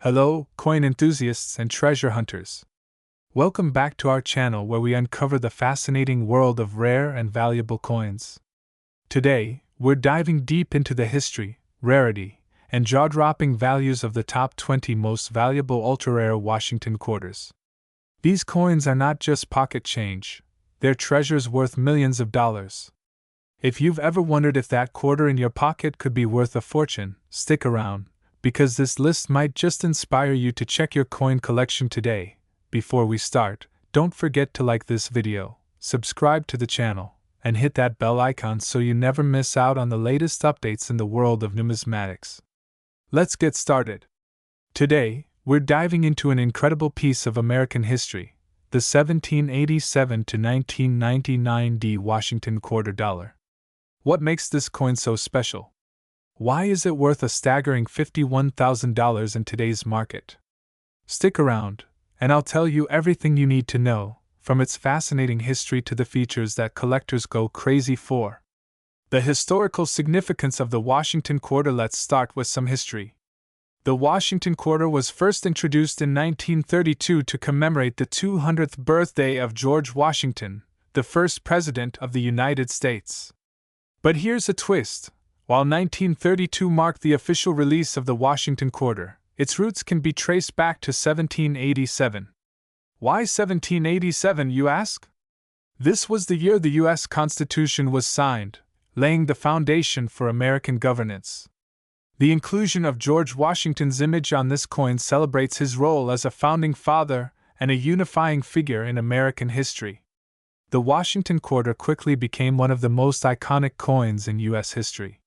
Hello, coin enthusiasts and treasure hunters. Welcome back to our channel where we uncover the fascinating world of rare and valuable coins. Today, we're diving deep into the history, rarity, and jaw-dropping values of the top 20 most valuable ultra-rare Washington quarters. These coins are not just pocket change, they're treasures worth millions of dollars. If you've ever wondered if that quarter in your pocket could be worth a fortune, stick around, because this list might just inspire you to check your coin collection today. Before we start, don't forget to like this video, subscribe to the channel, and hit that bell icon so you never miss out on the latest updates in the world of numismatics. Let's get started. Today, we're diving into an incredible piece of American history, the 1787 to 1999 D Washington quarter dollar. What makes this coin so special? Why is it worth a staggering $51,000 in today's market? Stick around, and I'll tell you everything you need to know, from its fascinating history to the features that collectors go crazy for. The historical significance of the Washington quarter. Let's start with some history. The Washington quarter was first introduced in 1932 to commemorate the 200th birthday of George Washington, the first president of the United States. But here's a twist. While 1932 marked the official release of the Washington quarter, its roots can be traced back to 1787. Why 1787, you ask? This was the year the U.S. Constitution was signed, laying the foundation for American governance. The inclusion of George Washington's image on this coin celebrates his role as a founding father and a unifying figure in American history. The Washington quarter quickly became one of the most iconic coins in U.S. history.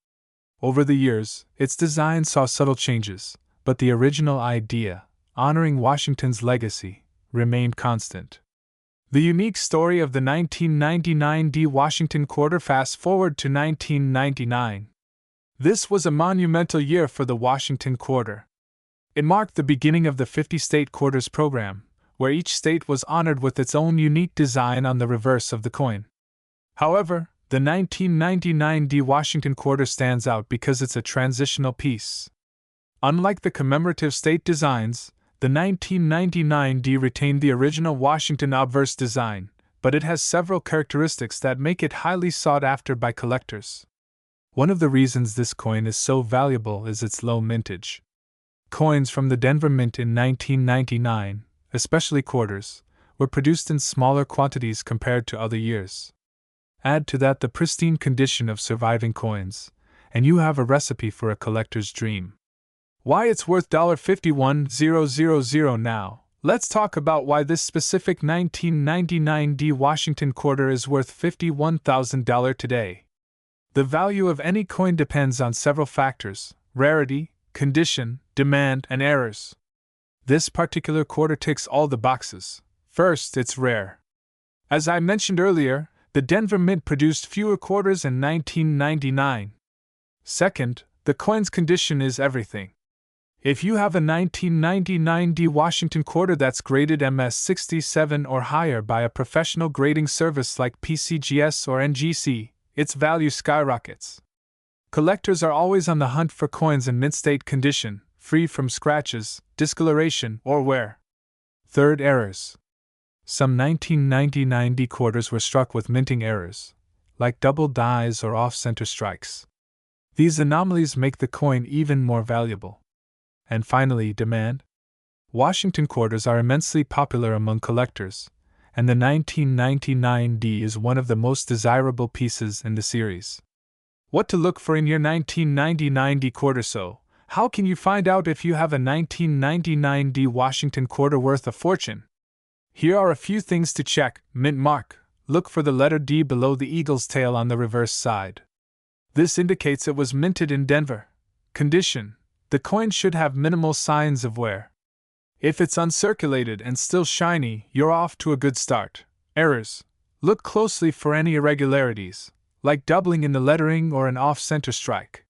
Over the years, its design saw subtle changes, but the original idea, honoring Washington's legacy, remained constant. The unique story of the 1999 D Washington quarter. Fast forward to 1999. This was a monumental year for the Washington quarter. It marked the beginning of the 50-state quarters program, where each state was honored with its own unique design on the reverse of the coin. However, the 1999 D Washington quarter stands out because it's a transitional piece. Unlike the commemorative state designs, the 1999 D retained the original Washington obverse design, but it has several characteristics that make it highly sought after by collectors. One of the reasons this coin is so valuable is its low mintage. Coins from the Denver Mint in 1999, especially quarters, were produced in smaller quantities compared to other years. Add to that the pristine condition of surviving coins, and you have a recipe for a collector's dream. Why it's worth $51,000 now. Let's talk about why this specific 1999 D Washington quarter is worth $51,000 today. The value of any coin depends on several factors: rarity, condition, demand, and errors. This particular quarter ticks all the boxes. First, it's rare. As I mentioned earlier, the Denver Mint produced fewer quarters in 1999. Second, the coin's condition is everything. If you have a 1999 D Washington quarter that's graded MS67 or higher by a professional grading service like PCGS or NGC, its value skyrockets. Collectors are always on the hunt for coins in mint state condition, free from scratches, discoloration, or wear. Third, errors. Some 1999 D quarters were struck with minting errors, like double dies or off-center strikes. These anomalies make the coin even more valuable. And finally, demand. Washington quarters are immensely popular among collectors, and the 1999 D is one of the most desirable pieces in the series. What to look for in your 1999 D quarter? So, how can you find out if you have a 1999 D Washington quarter worth a fortune? Here are a few things to check. Mint mark. Look for the letter D below the eagle's tail on the reverse side. This indicates it was minted in Denver. Condition. The coin should have minimal signs of wear. If it's uncirculated and still shiny, you're off to a good start. Errors. Look closely for any irregularities, like doubling in the lettering or an off-center strike.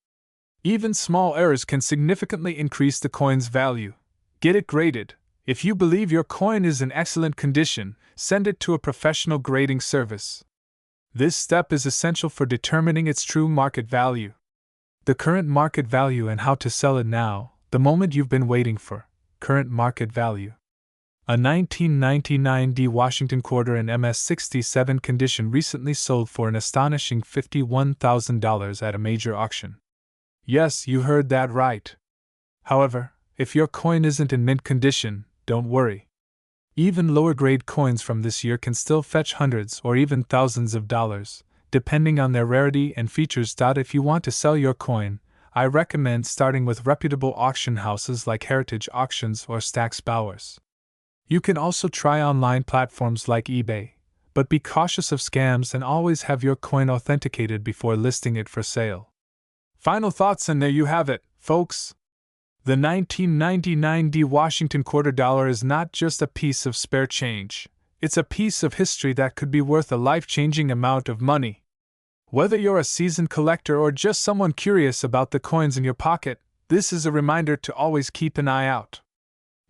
Even small errors can significantly increase the coin's value. Get it graded. If you believe your coin is in excellent condition, send it to a professional grading service. This step is essential for determining its true market value. The current market value and how to sell it now, the moment you've been waiting for. current market value. A 1999 D Washington quarter in MS-67 condition recently sold for an astonishing $51,000 at a major auction. Yes, you heard that right. However, if your coin isn't in mint condition, don't worry. Even lower-grade coins from this year can still fetch hundreds or even thousands of dollars, depending on their rarity and features. If you want to sell your coin, I recommend starting with reputable auction houses like Heritage Auctions or Stack's Bowers. You can also try online platforms like eBay, but be cautious of scams and always have your coin authenticated before listing it for sale. Final thoughts, and there you have it, folks. The 1999 D Washington quarter dollar is not just a piece of spare change, it's a piece of history that could be worth a life-changing amount of money. Whether you're a seasoned collector or just someone curious about the coins in your pocket, this is a reminder to always keep an eye out.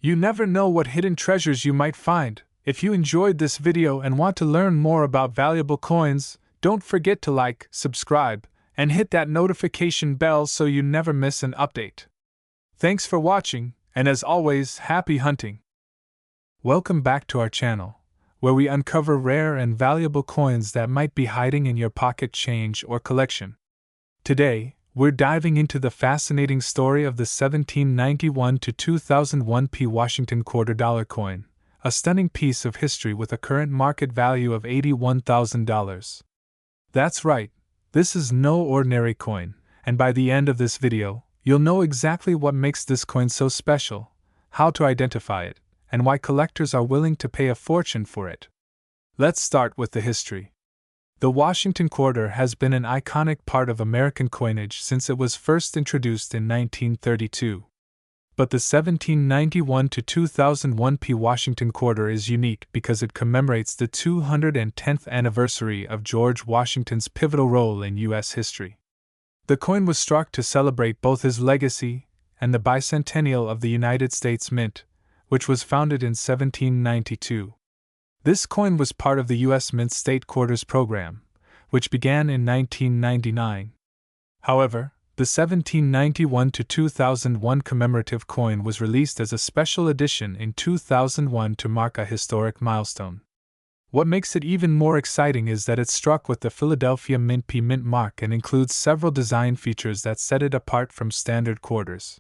You never know what hidden treasures you might find. If you enjoyed this video and want to learn more about valuable coins, don't forget to like, subscribe, and hit that notification bell so you never miss an update. Thanks for watching, and as always, happy hunting! Welcome back to our channel, where we uncover rare and valuable coins that might be hiding in your pocket change or collection. Today, we're diving into the fascinating story of the 1791 to 2001 P Washington quarter dollar coin, a stunning piece of history with a current market value of $81,000. That's right, this is no ordinary coin, and by the end of this video, you'll know exactly what makes this coin so special, how to identify it, and why collectors are willing to pay a fortune for it. Let's start with the history. The Washington quarter has been an iconic part of American coinage since it was first introduced in 1932. But the 1791 to 2001 P Washington quarter is unique because it commemorates the 210th anniversary of George Washington's pivotal role in U.S. history. The coin was struck to celebrate both his legacy and the bicentennial of the United States Mint, which was founded in 1792. This coin was part of the U.S. Mint State Quarters program, which began in 1999. However, the 1791 to 2001 commemorative coin was released as a special edition in 2001 to mark a historic milestone. What makes it even more exciting is that it's struck with the Philadelphia Mint P Mint mark and includes several design features that set it apart from standard quarters.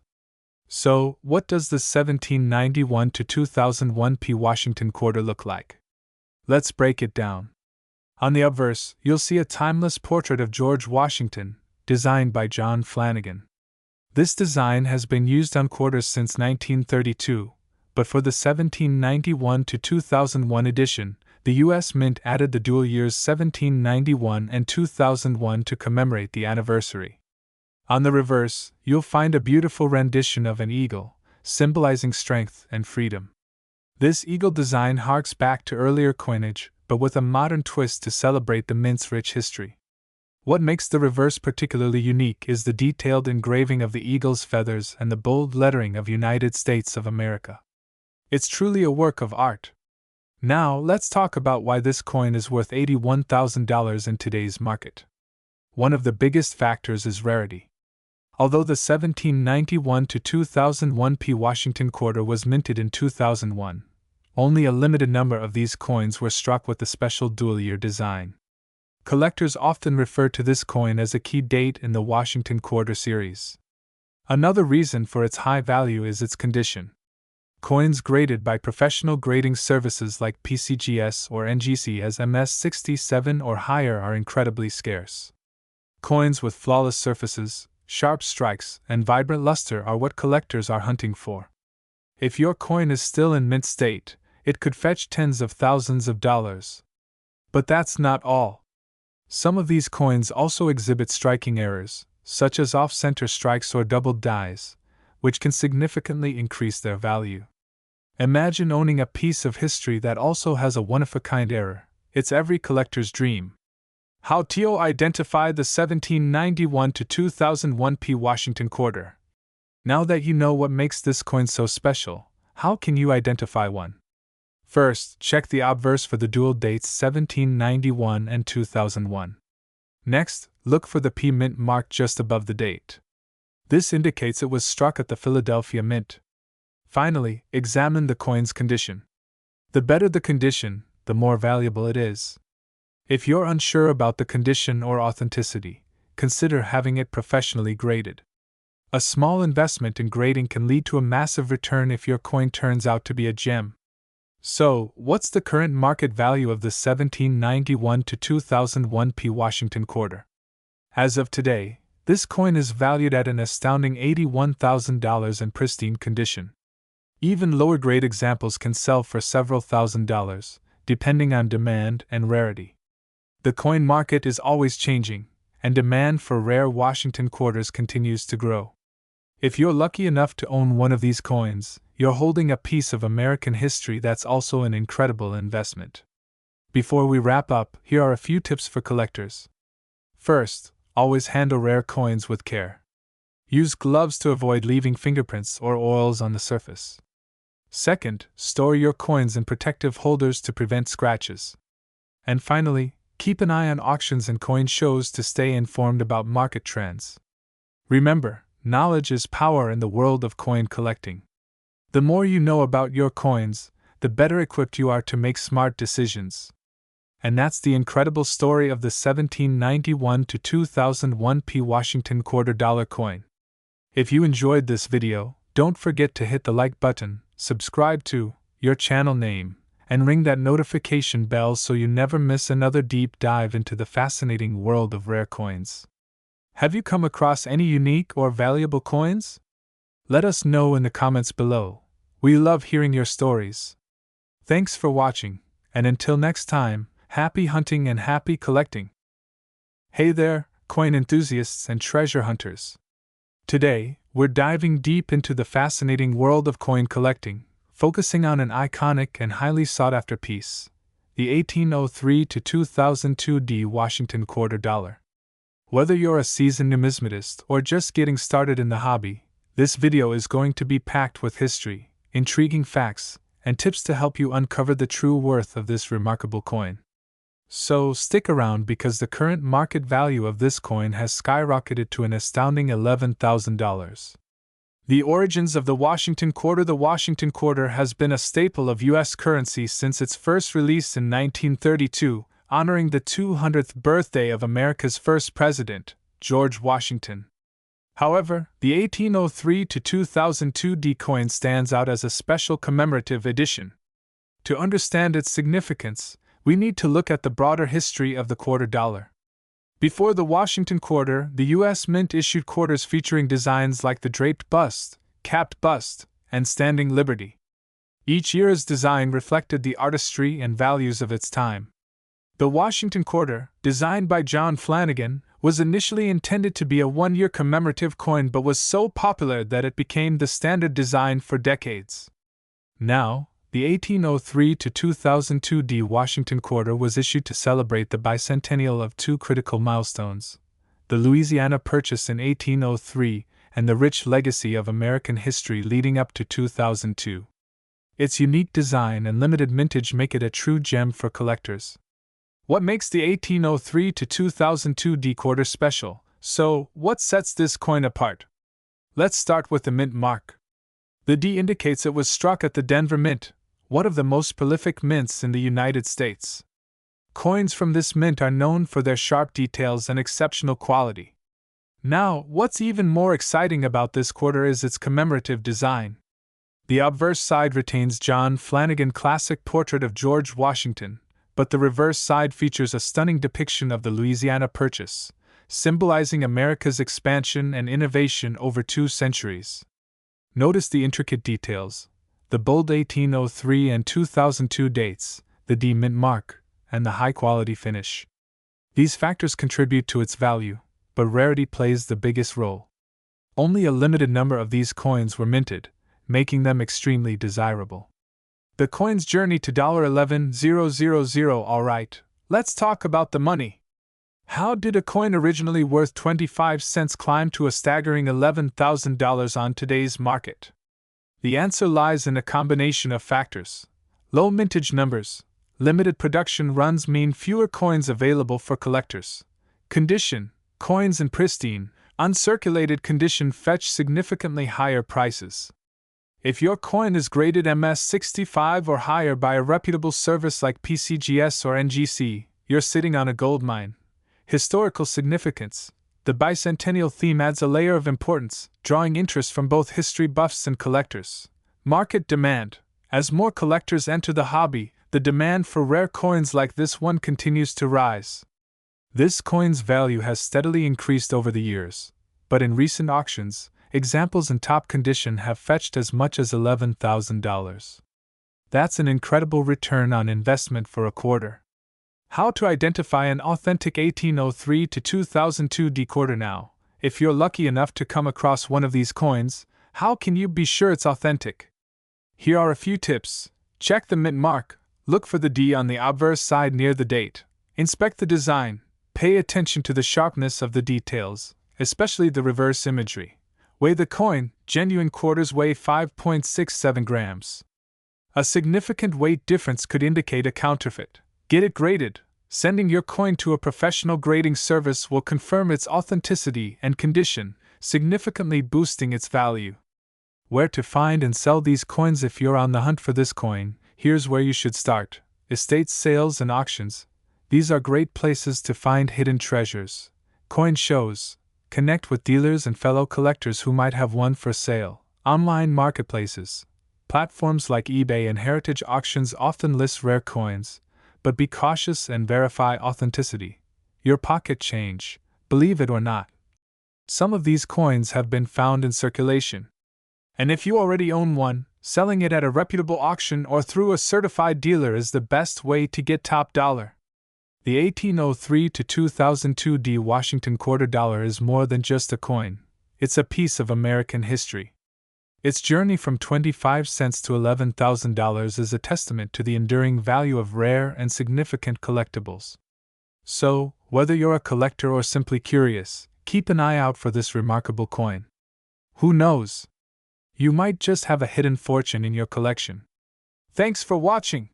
So, what does the 1791 to 2001 P Washington quarter look like? Let's break it down. On the obverse, you'll see a timeless portrait of George Washington, designed by John Flanagan. This design has been used on quarters since 1932, but for the 1791 to 2001 edition, the U.S. Mint added the dual years 1791 and 2001 to commemorate the anniversary. On the reverse, you'll find a beautiful rendition of an eagle, symbolizing strength and freedom. This eagle design harks back to earlier coinage, but with a modern twist to celebrate the Mint's rich history. What makes the reverse particularly unique is the detailed engraving of the eagle's feathers and the bold lettering of United States of America. It's truly a work of art. Now, let's talk about why this coin is worth $81,000 in today's market. One of the biggest factors is rarity. Although the 1791 to 2001 P Washington quarter was minted in 2001, only a limited number of these coins were struck with the special dual-year design. Collectors often refer to this coin as a key date in the Washington quarter series. Another reason for its high value is its condition. Coins graded by professional grading services like PCGS or NGC as MS-67 or higher are incredibly scarce. Coins with flawless surfaces, sharp strikes, and vibrant luster are what collectors are hunting for. If your coin is still in mint state, it could fetch tens of thousands of dollars. But that's not all. Some of these coins also exhibit striking errors, such as off-center strikes or doubled dies, which can significantly increase their value. Imagine owning a piece of history that also has a one-of-a-kind error. It's every collector's dream. How to identify the 1791 to 2001 P Washington quarter. Now that you know what makes this coin so special, how can you identify one? First, check the obverse for the dual dates 1791 and 2001. Next, look for the P Mint mark just above the date. This indicates it was struck at the Philadelphia Mint. Finally, examine the coin's condition. The better the condition, the more valuable it is. If you're unsure about the condition or authenticity, consider having it professionally graded. A small investment in grading can lead to a massive return if your coin turns out to be a gem. So, what's the current market value of the 1791 to 2001 P Washington quarter? As of today, this coin is valued at an astounding $81,000 in pristine condition. Even lower grade examples can sell for several $1,000s, depending on demand and rarity. The coin market is always changing, and demand for rare Washington quarters continues to grow. If you're lucky enough to own one of these coins, you're holding a piece of American history that's also an incredible investment. Before we wrap up, here are a few tips for collectors. First, always handle rare coins with care. Use gloves to avoid leaving fingerprints or oils on the surface. Second, store your coins in protective holders to prevent scratches. And finally, keep an eye on auctions and coin shows to stay informed about market trends. Remember, knowledge is power in the world of coin collecting. The more you know about your coins, the better equipped you are to make smart decisions. And that's the incredible story of the 1791 to 2001 P Washington quarter dollar coin. If you enjoyed this video, don't forget to hit the like button, subscribe to your channel name, and ring that notification bell so you never miss another deep dive into the fascinating world of rare coins. Have you come across any unique or valuable coins? Let us know in the comments below. We love hearing your stories. Thanks for watching, and until next time, happy hunting and happy collecting. Hey there, coin enthusiasts and treasure hunters. Today, we're diving deep into the fascinating world of coin collecting, focusing on an iconic and highly sought-after piece, the 1803 to 2002 D Washington quarter dollar. Whether you're a seasoned numismatist or just getting started in the hobby, this video is going to be packed with history, intriguing facts, and tips to help you uncover the true worth of this remarkable coin. So stick around because the current market value of this coin has skyrocketed to an astounding $11,000. The origins of the Washington quarter. The Washington quarter has been a staple of U.S. currency since its first release in 1932, honoring the 200th birthday of America's first president, George Washington. However, the 1803 to 2002 D coin stands out as a special commemorative edition. To understand its significance, we need to look at the broader history of the quarter dollar. Before the Washington quarter, the U.S. Mint issued quarters featuring designs like the draped bust, capped bust, and standing liberty. Each year's design reflected the artistry and values of its time. The Washington quarter, designed by John Flanagan, was initially intended to be a one-year commemorative coin but was so popular that it became the standard design for decades. Now, the 1803 to 2002 D Washington quarter was issued to celebrate the bicentennial of two critical milestones: the Louisiana Purchase in 1803 and the rich legacy of American history leading up to 2002. Its unique design and limited mintage make it a true gem for collectors. What makes the 1803 to 2002 D quarter special? So, what sets this coin apart? Let's start with the mint mark. The D indicates it was struck at the Denver Mint, one of the most prolific mints in the United States. Coins from this mint are known for their sharp details and exceptional quality. Now, what's even more exciting about this quarter is its commemorative design. The obverse side retains John Flanagan's classic portrait of George Washington, but the reverse side features a stunning depiction of the Louisiana Purchase, symbolizing America's expansion and innovation over 2 centuries. Notice the intricate details: the bold 1803 and 2002 dates, the D mint mark, and the high-quality finish. These factors contribute to its value, but rarity plays the biggest role. Only a limited number of these coins were minted, making them extremely desirable. The coin's journey to $11,000. Alright, let's talk about the money. How did a coin originally worth 25 cents climb to a staggering $11,000 on today's market? The answer lies in a combination of factors. Low mintage numbers, limited production runs mean fewer coins available for collectors. Condition: coins in pristine, uncirculated condition fetch significantly higher prices. If your coin is graded MS65 or higher by a reputable service like PCGS or NGC, you're sitting on a gold mine. Historical significance. The bicentennial theme adds a layer of importance, drawing interest from both history buffs and collectors. Market demand. As more collectors enter the hobby, the demand for rare coins like this one continues to rise. This coin's value has steadily increased over the years, but in recent auctions, examples in top condition have fetched as much as $11,000. That's an incredible return on investment for a quarter. How to identify an authentic 1803 to 2002 D quarter now? If you're lucky enough to come across one of these coins, how can you be sure it's authentic? Here are a few tips. Check the mint mark. Look for the D on the obverse side near the date. Inspect the design. Pay attention to the sharpness of the details, especially the reverse imagery. Weigh the coin. Genuine quarters weigh 5.67 grams. A significant weight difference could indicate a counterfeit. Get it graded. Sending your coin to a professional grading service will confirm its authenticity and condition, significantly boosting its value. Where to find and sell these coins? If you're on the hunt for this coin, here's where you should start. Estate sales and auctions. These are great places to find hidden treasures. Coin shows. Connect with dealers and fellow collectors who might have one for sale. Online marketplaces. Platforms like eBay and Heritage Auctions often list rare coins, but be cautious and verify authenticity. Your pocket change. Believe it or not, some of these coins have been found in circulation. And if you already own one, selling it at a reputable auction or through a certified dealer is the best way to get top dollar. The 1803 to 2002 D Washington quarter dollar is more than just a coin. It's a piece of American history. Its journey from 25 cents to $11,000 is a testament to the enduring value of rare and significant collectibles. So, whether you're a collector or simply curious, keep an eye out for this remarkable coin. Who knows? You might just have a hidden fortune in your collection. Thanks for watching!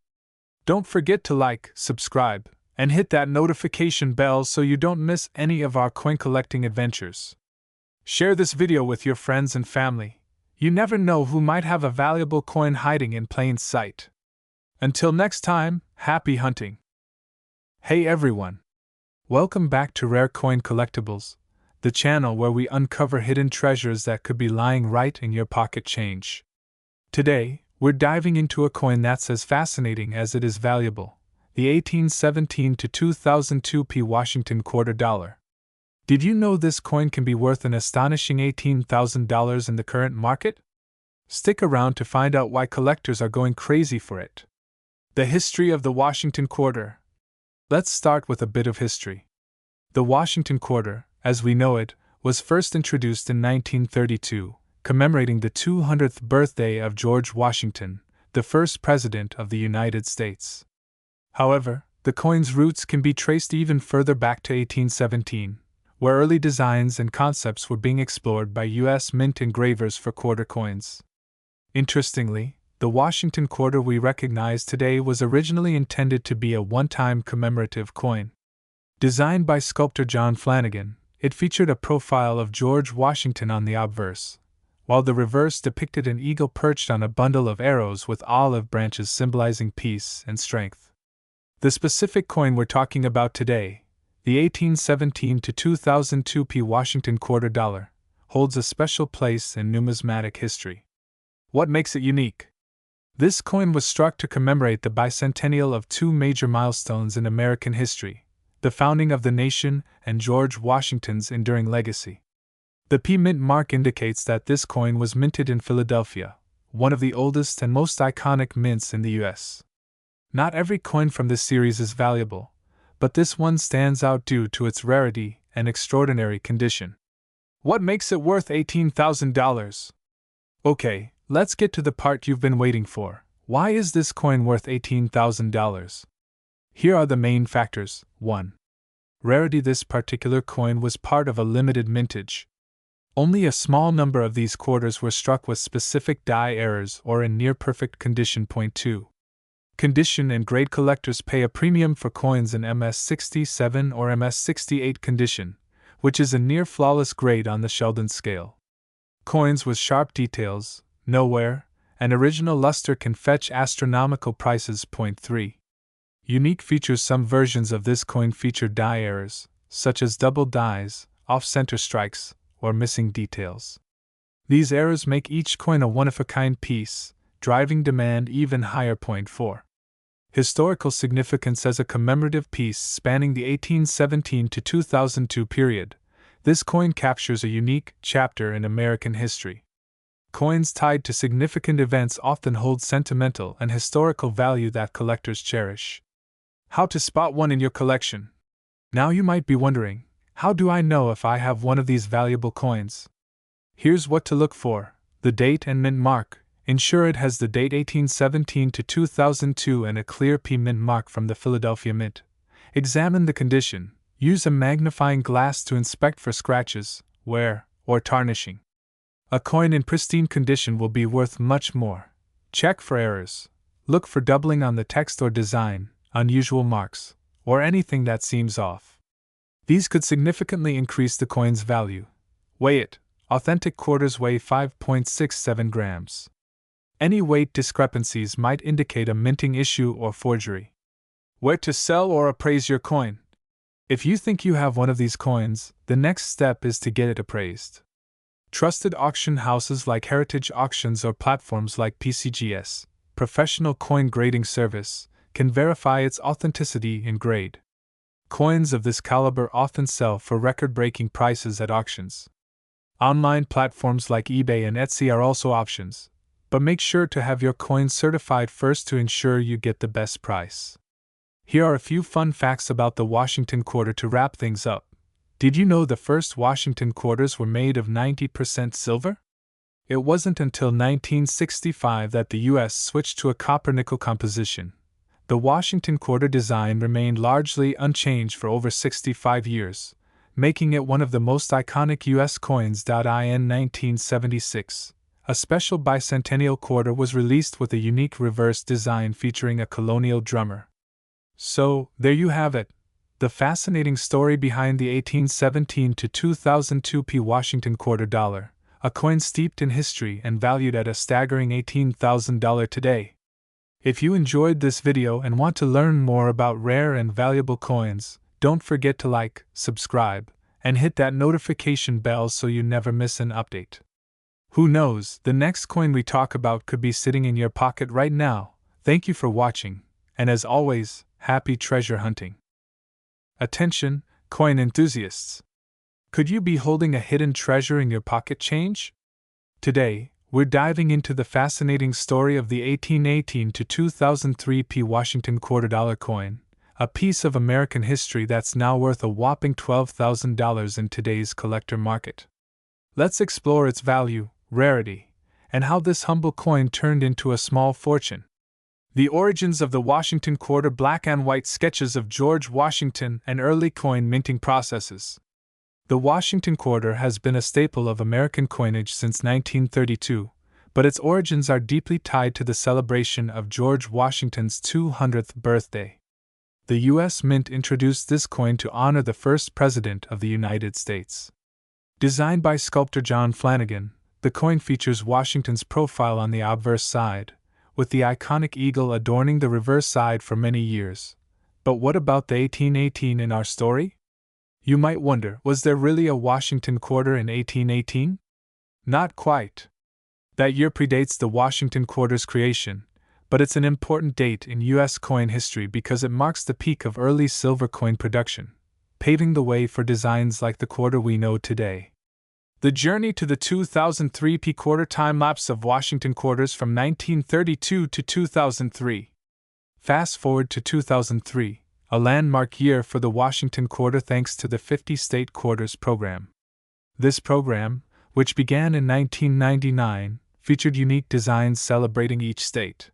Don't forget to like, subscribe, and hit that notification bell so you don't miss any of our coin collecting adventures. Share this video with your friends and family. You never know who might have a valuable coin hiding in plain sight. Until next time, happy hunting! Hey everyone! Welcome back to Rare Coin Collectibles, the channel where we uncover hidden treasures that could be lying right in your pocket change. Today, we're diving into a coin that's as fascinating as it is valuable, the 1817 to 2002 P Washington quarter dollar. Did you know this coin can be worth an astonishing $18,000 in the current market? Stick around to find out why collectors are going crazy for it. The history of the Washington quarter. Let's start with a bit of history. The Washington quarter, as we know it, was first introduced in 1932, commemorating the 200th birthday of George Washington, the first president of the United States. However, the coin's roots can be traced even further back to 1817. Where early designs and concepts were being explored by U.S. mint engravers for quarter coins. Interestingly, the Washington quarter we recognize today was originally intended to be a one-time commemorative coin. Designed by sculptor John Flanagan, it featured a profile of George Washington on the obverse, while the reverse depicted an eagle perched on a bundle of arrows with olive branches symbolizing peace and strength. The specific coin we're talking about today, the 1817 to 2002 P Washington quarter dollar, holds a special place in numismatic history. What makes it unique? This coin was struck to commemorate the bicentennial of two major milestones in American history, the founding of the nation and George Washington's enduring legacy. The P mint mark indicates that this coin was minted in Philadelphia, one of the oldest and most iconic mints in the U.S. Not every coin from this series is valuable, but this one stands out due to its rarity and extraordinary condition. What makes it worth $18,000? Okay, let's get to the part you've been waiting for. Why is this coin worth $18,000? Here are the main factors. 1. Rarity. This particular coin was part of a limited mintage. Only a small number of these quarters were struck with specific die errors or in near-perfect condition. 2. Condition and grade. Collectors pay a premium for coins in MS67 or MS68 condition, which is a near-flawless grade on the Sheldon scale. Coins with sharp details, no wear, An original luster can fetch astronomical prices. Point 3. Unique features. Some versions of this coin feature die errors, such as double dies, off-center strikes, or missing details. These errors make each coin a one-of-a-kind piece, driving demand even higher. Point 4. Historical significance. As a commemorative piece spanning the 1817 to 2002 period, this coin captures a unique chapter in American history. Coins tied to significant events often hold sentimental and historical value that collectors cherish. How to spot one in your collection? Now you might be wondering, how do I know if I have one of these valuable coins? Here's what to look for: the date and mint mark. Ensure it has the date 1817 to 2002 and a clear P mint mark from the Philadelphia Mint. Examine the condition. Use a magnifying glass to inspect for scratches, wear, or tarnishing. A coin in pristine condition will be worth much more. Check for errors. Look for doubling on the text or design, unusual marks, or anything that seems off. These could significantly increase the coin's value. Weigh it. Authentic quarters weigh 5.67 grams. Any weight discrepancies might indicate a minting issue or forgery. Where to sell or appraise your coin? If you think you have one of these coins, the next step is to get it appraised. Trusted auction houses like Heritage Auctions or platforms like PCGS, Professional Coin Grading Service, can verify its authenticity and grade. Coins of this caliber often sell for record-breaking prices at auctions. Online platforms like eBay and Etsy are also options, but make sure to have your coin certified first to ensure you get the best price. Here are a few fun facts about the Washington quarter to wrap things up. Did you know the first Washington quarters were made of 90% silver? It wasn't until 1965 that the U.S. switched to a copper-nickel composition. The Washington quarter design remained largely unchanged for over 65 years, making it one of the most iconic U.S. coins. In 1976, a special bicentennial quarter was released with a unique reverse design featuring a colonial drummer. So, there you have it, the fascinating story behind the 1817 to 2002 P Washington quarter dollar, a coin steeped in history and valued at a staggering $18,000 today. If you enjoyed this video and want to learn more about rare and valuable coins, don't forget to like, subscribe, and hit that notification bell so you never miss an update. Who knows, the next coin we talk about could be sitting in your pocket right now. Thank you for watching, and as always, happy treasure hunting. Attention, coin enthusiasts! Could you be holding a hidden treasure in your pocket change? Today, we're diving into the fascinating story of the 1818 to 2003 P Washington quarter dollar coin, a piece of American history that's now worth a whopping $12,000 in today's collector market. Let's explore its value, rarity, and how this humble coin turned into a small fortune. The origins of the Washington quarter. Black and white sketches of George Washington and early coin minting processes. The Washington quarter has been a staple of American coinage since 1932, but its origins are deeply tied to the celebration of George Washington's 200th birthday. The U.S. Mint introduced this coin to honor the first President of the United States. Designed by sculptor John Flanagan, the coin features Washington's profile on the obverse side, with the iconic eagle adorning the reverse side for many years. But what about the 1818 in our story? You might wonder, was there really a Washington quarter in 1818? Not quite. That year predates the Washington quarter's creation, but it's an important date in U.S. coin history because it marks the peak of early silver coin production, paving the way for designs like the quarter we know today. The journey to the 2003 P quarter time-lapse of Washington quarters from 1932 to 2003. Fast forward to 2003. A landmark year for the Washington quarter thanks to the 50-state quarters program. This program, which began in 1999, featured unique designs celebrating each state.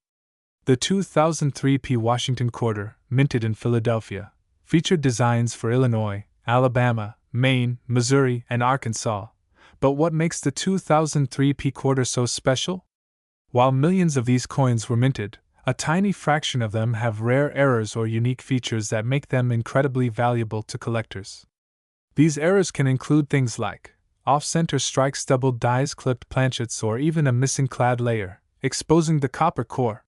The 2003 P Washington quarter, minted in Philadelphia, featured designs for Illinois, Alabama, Maine, Missouri, and Arkansas. But what makes the 2003 P quarter so special? While millions of these coins were minted, a tiny fraction of them have rare errors or unique features that make them incredibly valuable to collectors. These errors can include things like off-center strikes, double dies, clipped planchets, or even a missing clad layer, exposing the copper core.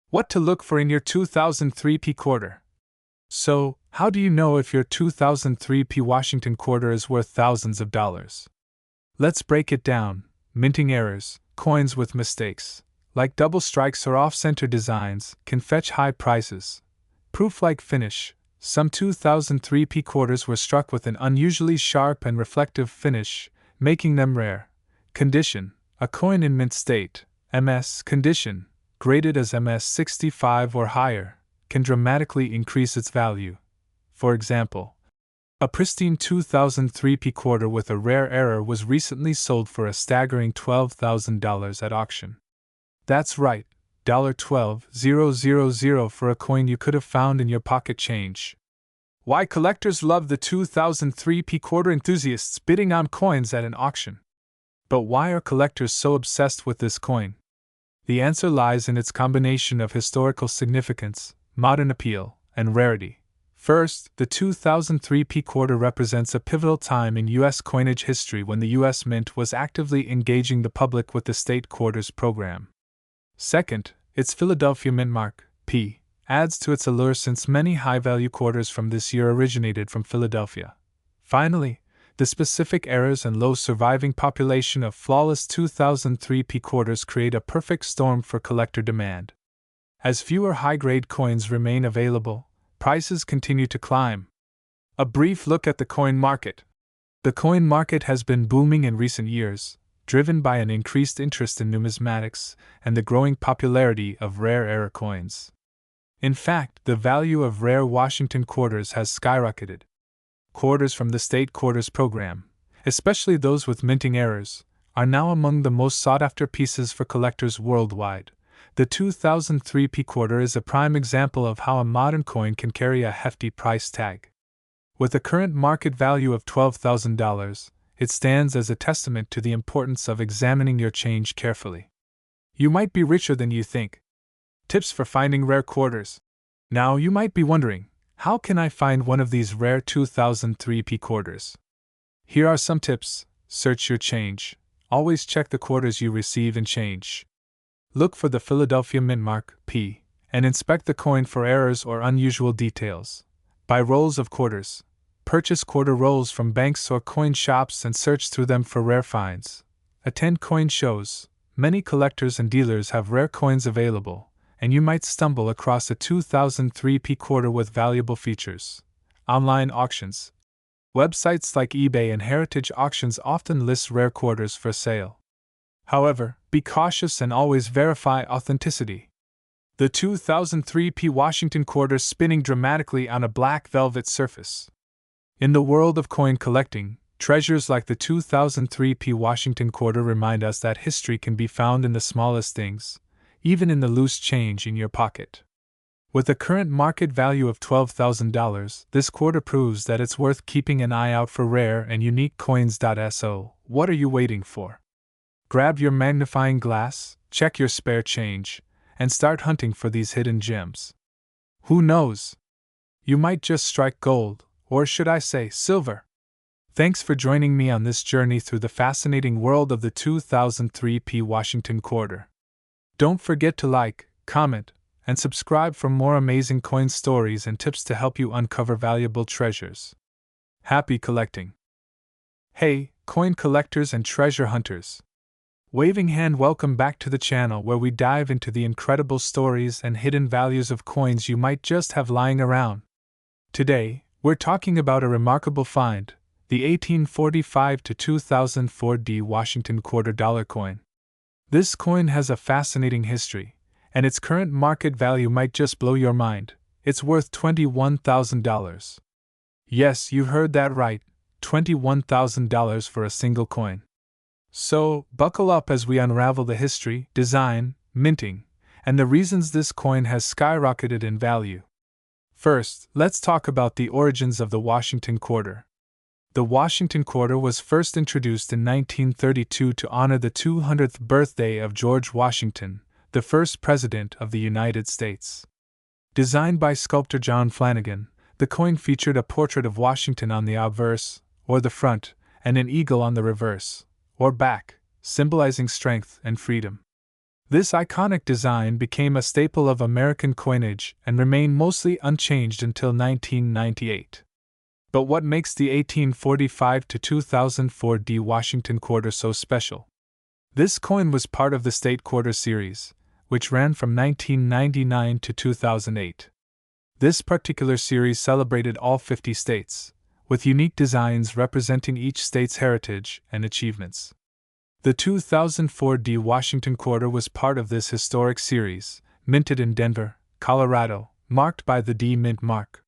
What to look for in your 2003 P quarter. So, how do you know if your 2003 P Washington quarter is worth thousands of dollars? Let's break it down. Minting errors, coins with mistakes, like double strikes or off-center designs, can fetch high prices. Proof-like finish. Some 2003 P quarters were struck with an unusually sharp and reflective finish, making them rare. Condition. A coin in mint state, MS condition, graded as MS 65 or higher, can dramatically increase its value. For example, a pristine 2003 P quarter with a rare error was recently sold for a staggering $12,000 at auction. That's right, $12,000 for a coin you could have found in your pocket change. Why collectors love the 2003 P quarter, enthusiasts bidding on coins at an auction. But why are collectors so obsessed with this coin? The answer lies in its combination of historical significance, modern appeal, and rarity. First, the 2003 P quarter represents a pivotal time in U.S. coinage history when the U.S. Mint was actively engaging the public with the state quarters program. Second, its Philadelphia Mint mark, P, adds to its allure since many high-value quarters from this year originated from Philadelphia. Finally, the specific errors and low surviving population of flawless 2003 P quarters create a perfect storm for collector demand. As fewer high-grade coins remain available, prices continue to climb. A brief look at the coin market. The coin market has been booming in recent years, driven by an increased interest in numismatics and the growing popularity of rare error coins. In fact, the value of rare Washington quarters has skyrocketed. Quarters from the state quarters program, especially those with minting errors, are now among the most sought-after pieces for collectors worldwide. The 2003 P quarter is a prime example of how a modern coin can carry a hefty price tag. With a current market value of $12,000, it stands as a testament to the importance of examining your change carefully. You might be richer than you think. Tips for finding rare quarters. Now you might be wondering, how can I find one of these rare 2003 P quarters? Here are some tips. Search your change. Always check the quarters you receive in change. Look for the Philadelphia Mint mark, P, and inspect the coin for errors or unusual details. Buy rolls of quarters. Purchase quarter rolls from banks or coin shops and search through them for rare finds. Attend coin shows. Many collectors and dealers have rare coins available, and you might stumble across a 2003 P quarter with valuable features. Online auctions. Websites like eBay and Heritage Auctions often list rare quarters for sale. However, be cautious and always verify authenticity. The 2003 P Washington quarter spinning dramatically on a black velvet surface. In the world of coin collecting, treasures like the 2003 P Washington quarter remind us that history can be found in the smallest things, even in the loose change in your pocket. With a current market value of $12,000, this quarter proves that it's worth keeping an eye out for rare and unique coins. So, what are you waiting for? Grab your magnifying glass, check your spare change, and start hunting for these hidden gems. Who knows? You might just strike gold, or should I say, silver. Thanks for joining me on this journey through the fascinating world of the 2003 P Washington quarter. Don't forget to like, comment, and subscribe for more amazing coin stories and tips to help you uncover valuable treasures. Happy collecting! Hey, coin collectors and treasure hunters! Waving hand, welcome back to the channel where we dive into the incredible stories and hidden values of coins you might just have lying around. Today, we're talking about a remarkable find, the 1845 to 2004 D Washington $quarter coin. This coin has a fascinating history, and its current market value might just blow your mind. It's worth $21,000. Yes, you heard that right, $21,000 for a single coin. So, buckle up as we unravel the history, design, minting, and the reasons this coin has skyrocketed in value. First, let's talk about the origins of the Washington quarter. The Washington quarter was first introduced in 1932 to honor the 200th birthday of George Washington, the first President of the United States. Designed by sculptor John Flanagan, the coin featured a portrait of Washington on the obverse, or the front, and an eagle on the reverse, or back, symbolizing strength and freedom. This iconic design became a staple of American coinage and remained mostly unchanged until 1998. But what makes the 1845 to 2004 D Washington quarter so special? This coin was part of the State Quarter series, which ran from 1999 to 2008. This particular series celebrated all 50 states, with unique designs representing each state's heritage and achievements. The 2004 D Washington quarter was part of this historic series, minted in Denver, Colorado, marked by the D Mint mark.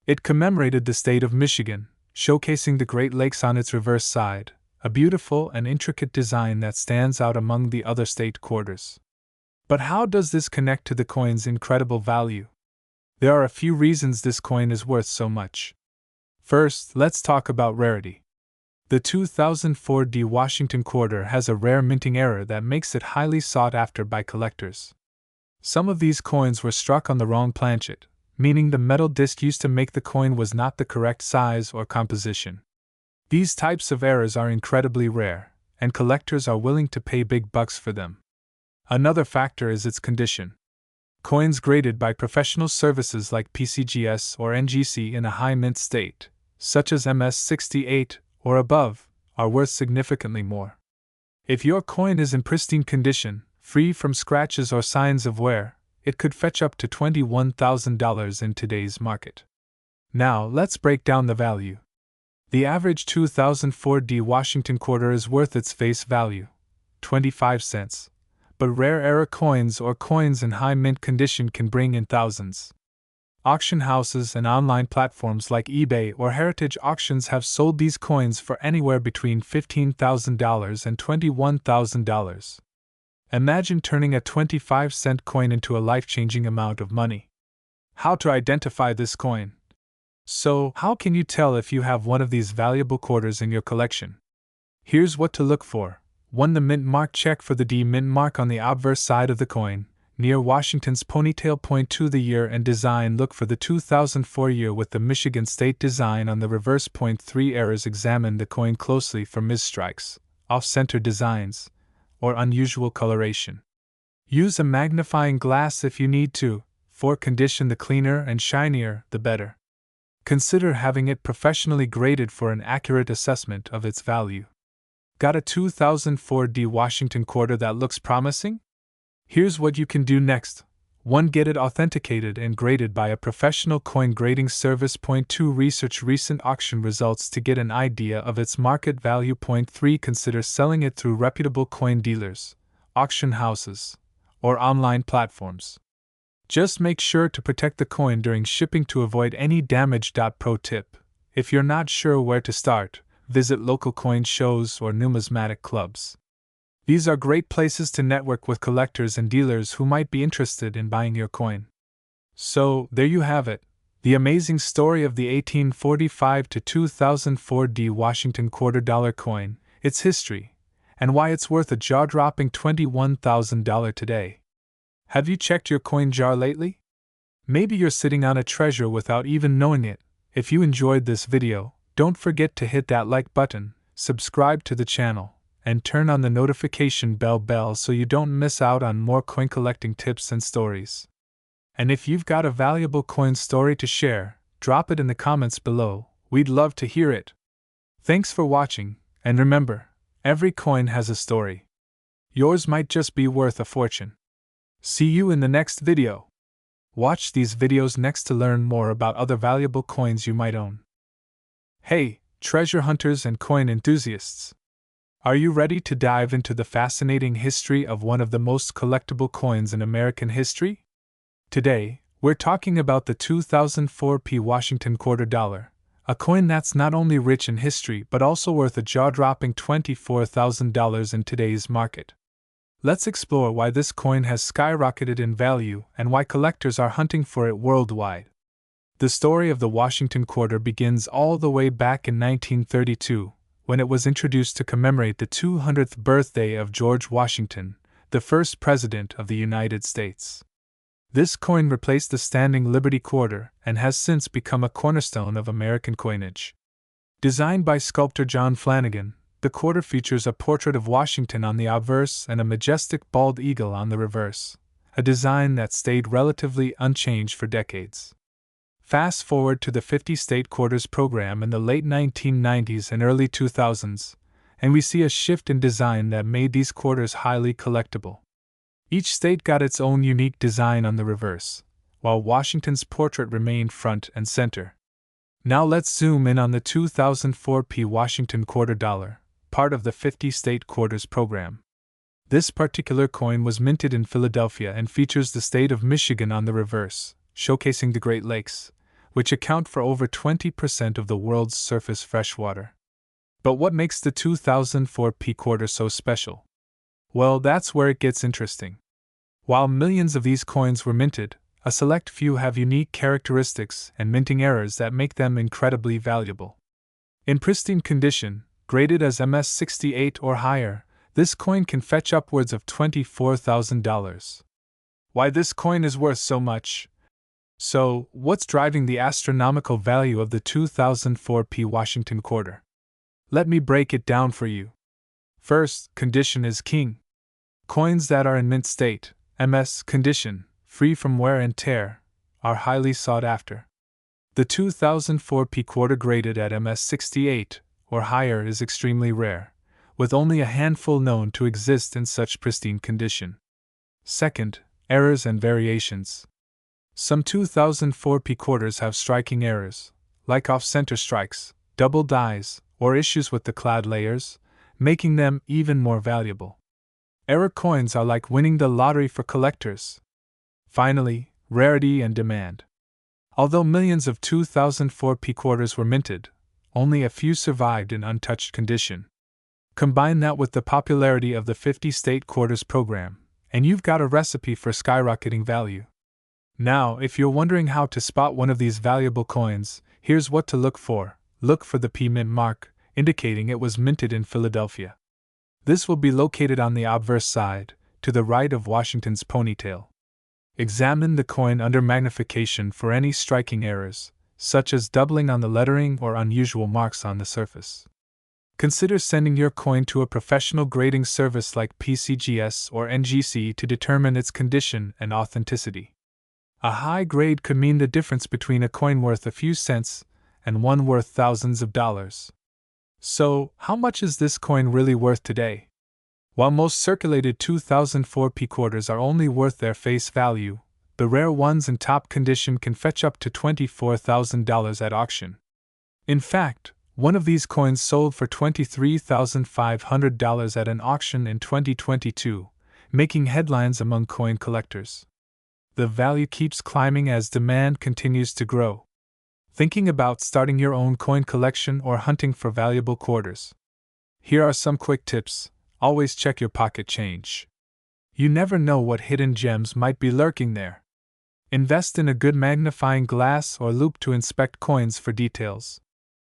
It commemorated the state of Michigan, showcasing the Great Lakes on its reverse side, a beautiful and intricate design that stands out among the other state quarters. But how does this connect to the coin's incredible value? There are a few reasons this coin is worth so much. First, let's talk about rarity. The 2004 D Washington quarter has a rare minting error that makes it highly sought after by collectors. Some of these coins were struck on the wrong planchet, meaning the metal disc used to make the coin was not the correct size or composition. These types of errors are incredibly rare, and collectors are willing to pay big bucks for them. Another factor is its condition. Coins graded by professional services like PCGS or NGC in a high mint state, such as MS68 or above, are worth significantly more. If your coin is in pristine condition, free from scratches or signs of wear, it could fetch up to $21,000 in today's market. Now, let's break down the value. The average 2004 D Washington quarter is worth its face value, 25 cents, but rare era coins or coins in high mint condition can bring in thousands. Auction houses and online platforms like eBay or Heritage Auctions have sold these coins for anywhere between $15,000 and $21,000. Imagine turning a 25-cent coin into a life-changing amount of money. How to identify this coin? So, how can you tell if you have one of these valuable quarters in your collection? Here's what to look for. 1. The mint mark. Check for the D mint mark on the obverse side of the coin, near Washington's ponytail. 2. The year and design. Look for the 2004 year with the Michigan State design on the reverse. 3. Errors. Examine the coin closely for misstrikes, off-center designs, or unusual coloration. Use a magnifying glass if you need to. 4. Condition. The cleaner and shinier, the better. Consider having it professionally graded for an accurate assessment of its value. Got a 2004 D Washington quarter that looks promising? Here's what you can do next. 1. Get it authenticated and graded by a professional coin grading service. 2. Research recent auction results to get an idea of its market value. 3. Consider selling it through reputable coin dealers, auction houses, or online platforms. Just make sure to protect the coin during shipping to avoid any damage. Pro tip: if you're not sure where to start, visit local coin shows or numismatic clubs. These are great places to network with collectors and dealers who might be interested in buying your coin. So, there you have it, the amazing story of the 1845 to 2004 D Washington $quarter coin, its history, and why it's worth a jaw-dropping $21,000 today. Have you checked your coin jar lately? Maybe you're sitting on a treasure without even knowing it. If you enjoyed this video, don't forget to hit that like button, subscribe to the channel, and turn on the notification bell so you don't miss out on more coin collecting tips and stories. And if you've got a valuable coin story to share, drop it in the comments below. We'd love to hear it. Thanks for watching, and remember, every coin has a story. Yours might just be worth a fortune. See you in the next video. Watch these videos next to learn more about other valuable coins you might own. Hey, treasure hunters and coin enthusiasts! Are you ready to dive into the fascinating history of one of the most collectible coins in American history? Today, we're talking about the 2004 P. Washington $quarter, a coin that's not only rich in history but also worth a jaw-dropping $24,000 in today's market. Let's explore why this coin has skyrocketed in value and why collectors are hunting for it worldwide. The story of the Washington quarter begins all the way back in 1932, when it was introduced to commemorate the 200th birthday of George Washington, the first President of the United States. This coin replaced the standing Liberty quarter and has since become a cornerstone of American coinage. Designed by sculptor John Flanagan, The quarter features a portrait of Washington on the obverse and a majestic bald eagle on the reverse, a design that stayed relatively unchanged for decades. Fast forward to the 50-state quarters program in the late 1990s and early 2000s, and we see a shift in design that made these quarters highly collectible. Each state got its own unique design on the reverse, while Washington's portrait remained front and center. Now let's zoom in on the 2004 Washington quarter dollar, part of the 50-state quarters program. This particular coin was minted in Philadelphia and features the state of Michigan on the reverse, showcasing the Great Lakes, which account for over 20% of the world's surface freshwater. But what makes the 2004 quarter so special? Well, that's where it gets interesting. While millions of these coins were minted, a select few have unique characteristics and minting errors that make them incredibly valuable. In pristine condition, graded as MS68 or higher, this coin can fetch upwards of $24,000. Why this coin is worth so much? So, what's driving the astronomical value of the 2004 Washington quarter? Let me break it down for you. First, condition is king. Coins that are in mint state, MS condition, free from wear and tear, are highly sought after. The 2004 quarter graded at MS68 or higher is extremely rare, with only a handful known to exist in such pristine condition. Second, errors and variations. Some 2004 quarters have striking errors, like off-center strikes, double dies, or issues with the clad layers, making them even more valuable. Error coins are like winning the lottery for collectors. Finally, rarity and demand. Although millions of 2004 quarters were minted, only a few survived in untouched condition. Combine that with the popularity of the 50-state quarters program, and you've got a recipe for skyrocketing value. Now, if you're wondering how to spot one of these valuable coins, here's what to look for. Look for the P mint mark, indicating it was minted in Philadelphia. This will be located on the obverse side, to the right of Washington's ponytail. Examine the coin under magnification for any striking errors, such as doubling on the lettering or unusual marks on the surface. Consider sending your coin to a professional grading service like PCGS or NGC to determine its condition and authenticity. A high grade could mean the difference between a coin worth a few cents and one worth thousands of dollars. So, how much is this coin really worth today? While most circulated 2004 quarters are only worth their face value, the rare ones in top condition can fetch up to $24,000 at auction. In fact, one of these coins sold for $23,500 at an auction in 2022, making headlines among coin collectors. The value keeps climbing as demand continues to grow. Thinking about starting your own coin collection or hunting for valuable quarters? Here are some quick tips. Always check your pocket change. You never know what hidden gems might be lurking there. Invest in a good magnifying glass or loupe to inspect coins for details.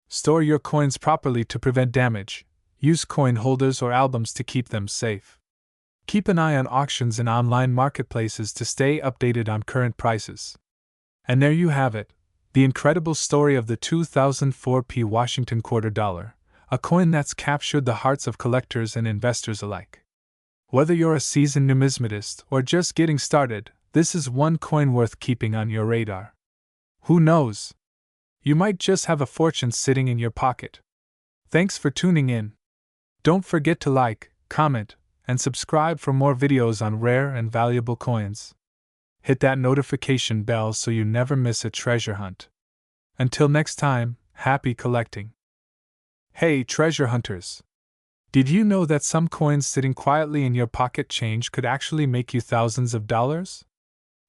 Store your coins properly to prevent damage. Use coin holders or albums to keep them safe. Keep an eye on auctions and online marketplaces to stay updated on current prices. And there you have it, the incredible story of the 2004 Washington quarter dollar. A coin that's captured the hearts of collectors and investors alike. Whether you're a seasoned numismatist or just getting started, this is one coin worth keeping on your radar. Who knows? You might just have a fortune sitting in your pocket. Thanks for tuning in. Don't forget to like, comment, and subscribe for more videos on rare and valuable coins. Hit that notification bell so you never miss a treasure hunt. Until next time, happy collecting. Hey, treasure hunters! Did you know that some coins sitting quietly in your pocket change could actually make you thousands of dollars?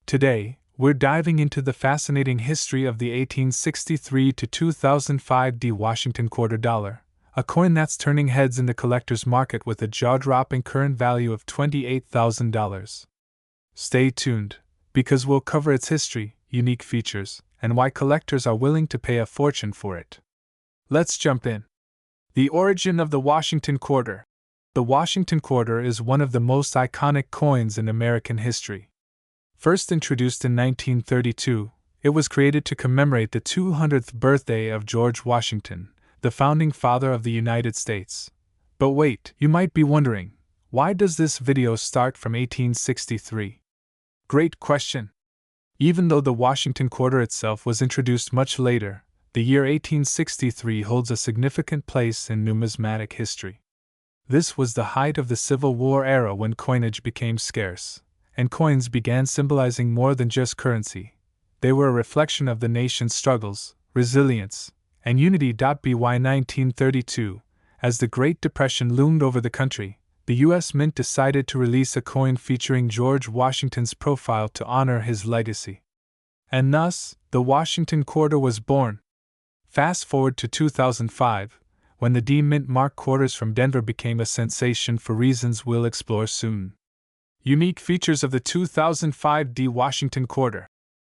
Today, we're diving into the fascinating history of the 1863 to 2005 Washington quarter dollar, a coin that's turning heads in the collector's market with a jaw-dropping current value of $28,000. Stay tuned, because we'll cover its history, unique features, and why collectors are willing to pay a fortune for it. Let's jump in. The origin of the Washington quarter. The Washington quarter is one of the most iconic coins in American history. First introduced in 1932, it was created to commemorate the 200th birthday of George Washington, the founding father of the United States. But wait, you might be wondering, why does this video start from 1863? Great question. Even though the Washington quarter itself was introduced much later, the year 1863 holds a significant place in numismatic history. This was the height of the Civil War era when coinage became scarce, and coins began symbolizing more than just currency. They were a reflection of the nation's struggles, resilience, and unity. By 1932, as the Great Depression loomed over the country, the U.S. Mint decided to release a coin featuring George Washington's profile to honor his legacy. And thus, the Washington quarter was born. Fast forward to 2005, when the D-Mint mark quarters from Denver became a sensation for reasons we'll explore soon. Unique features of the 2005 D Washington quarter.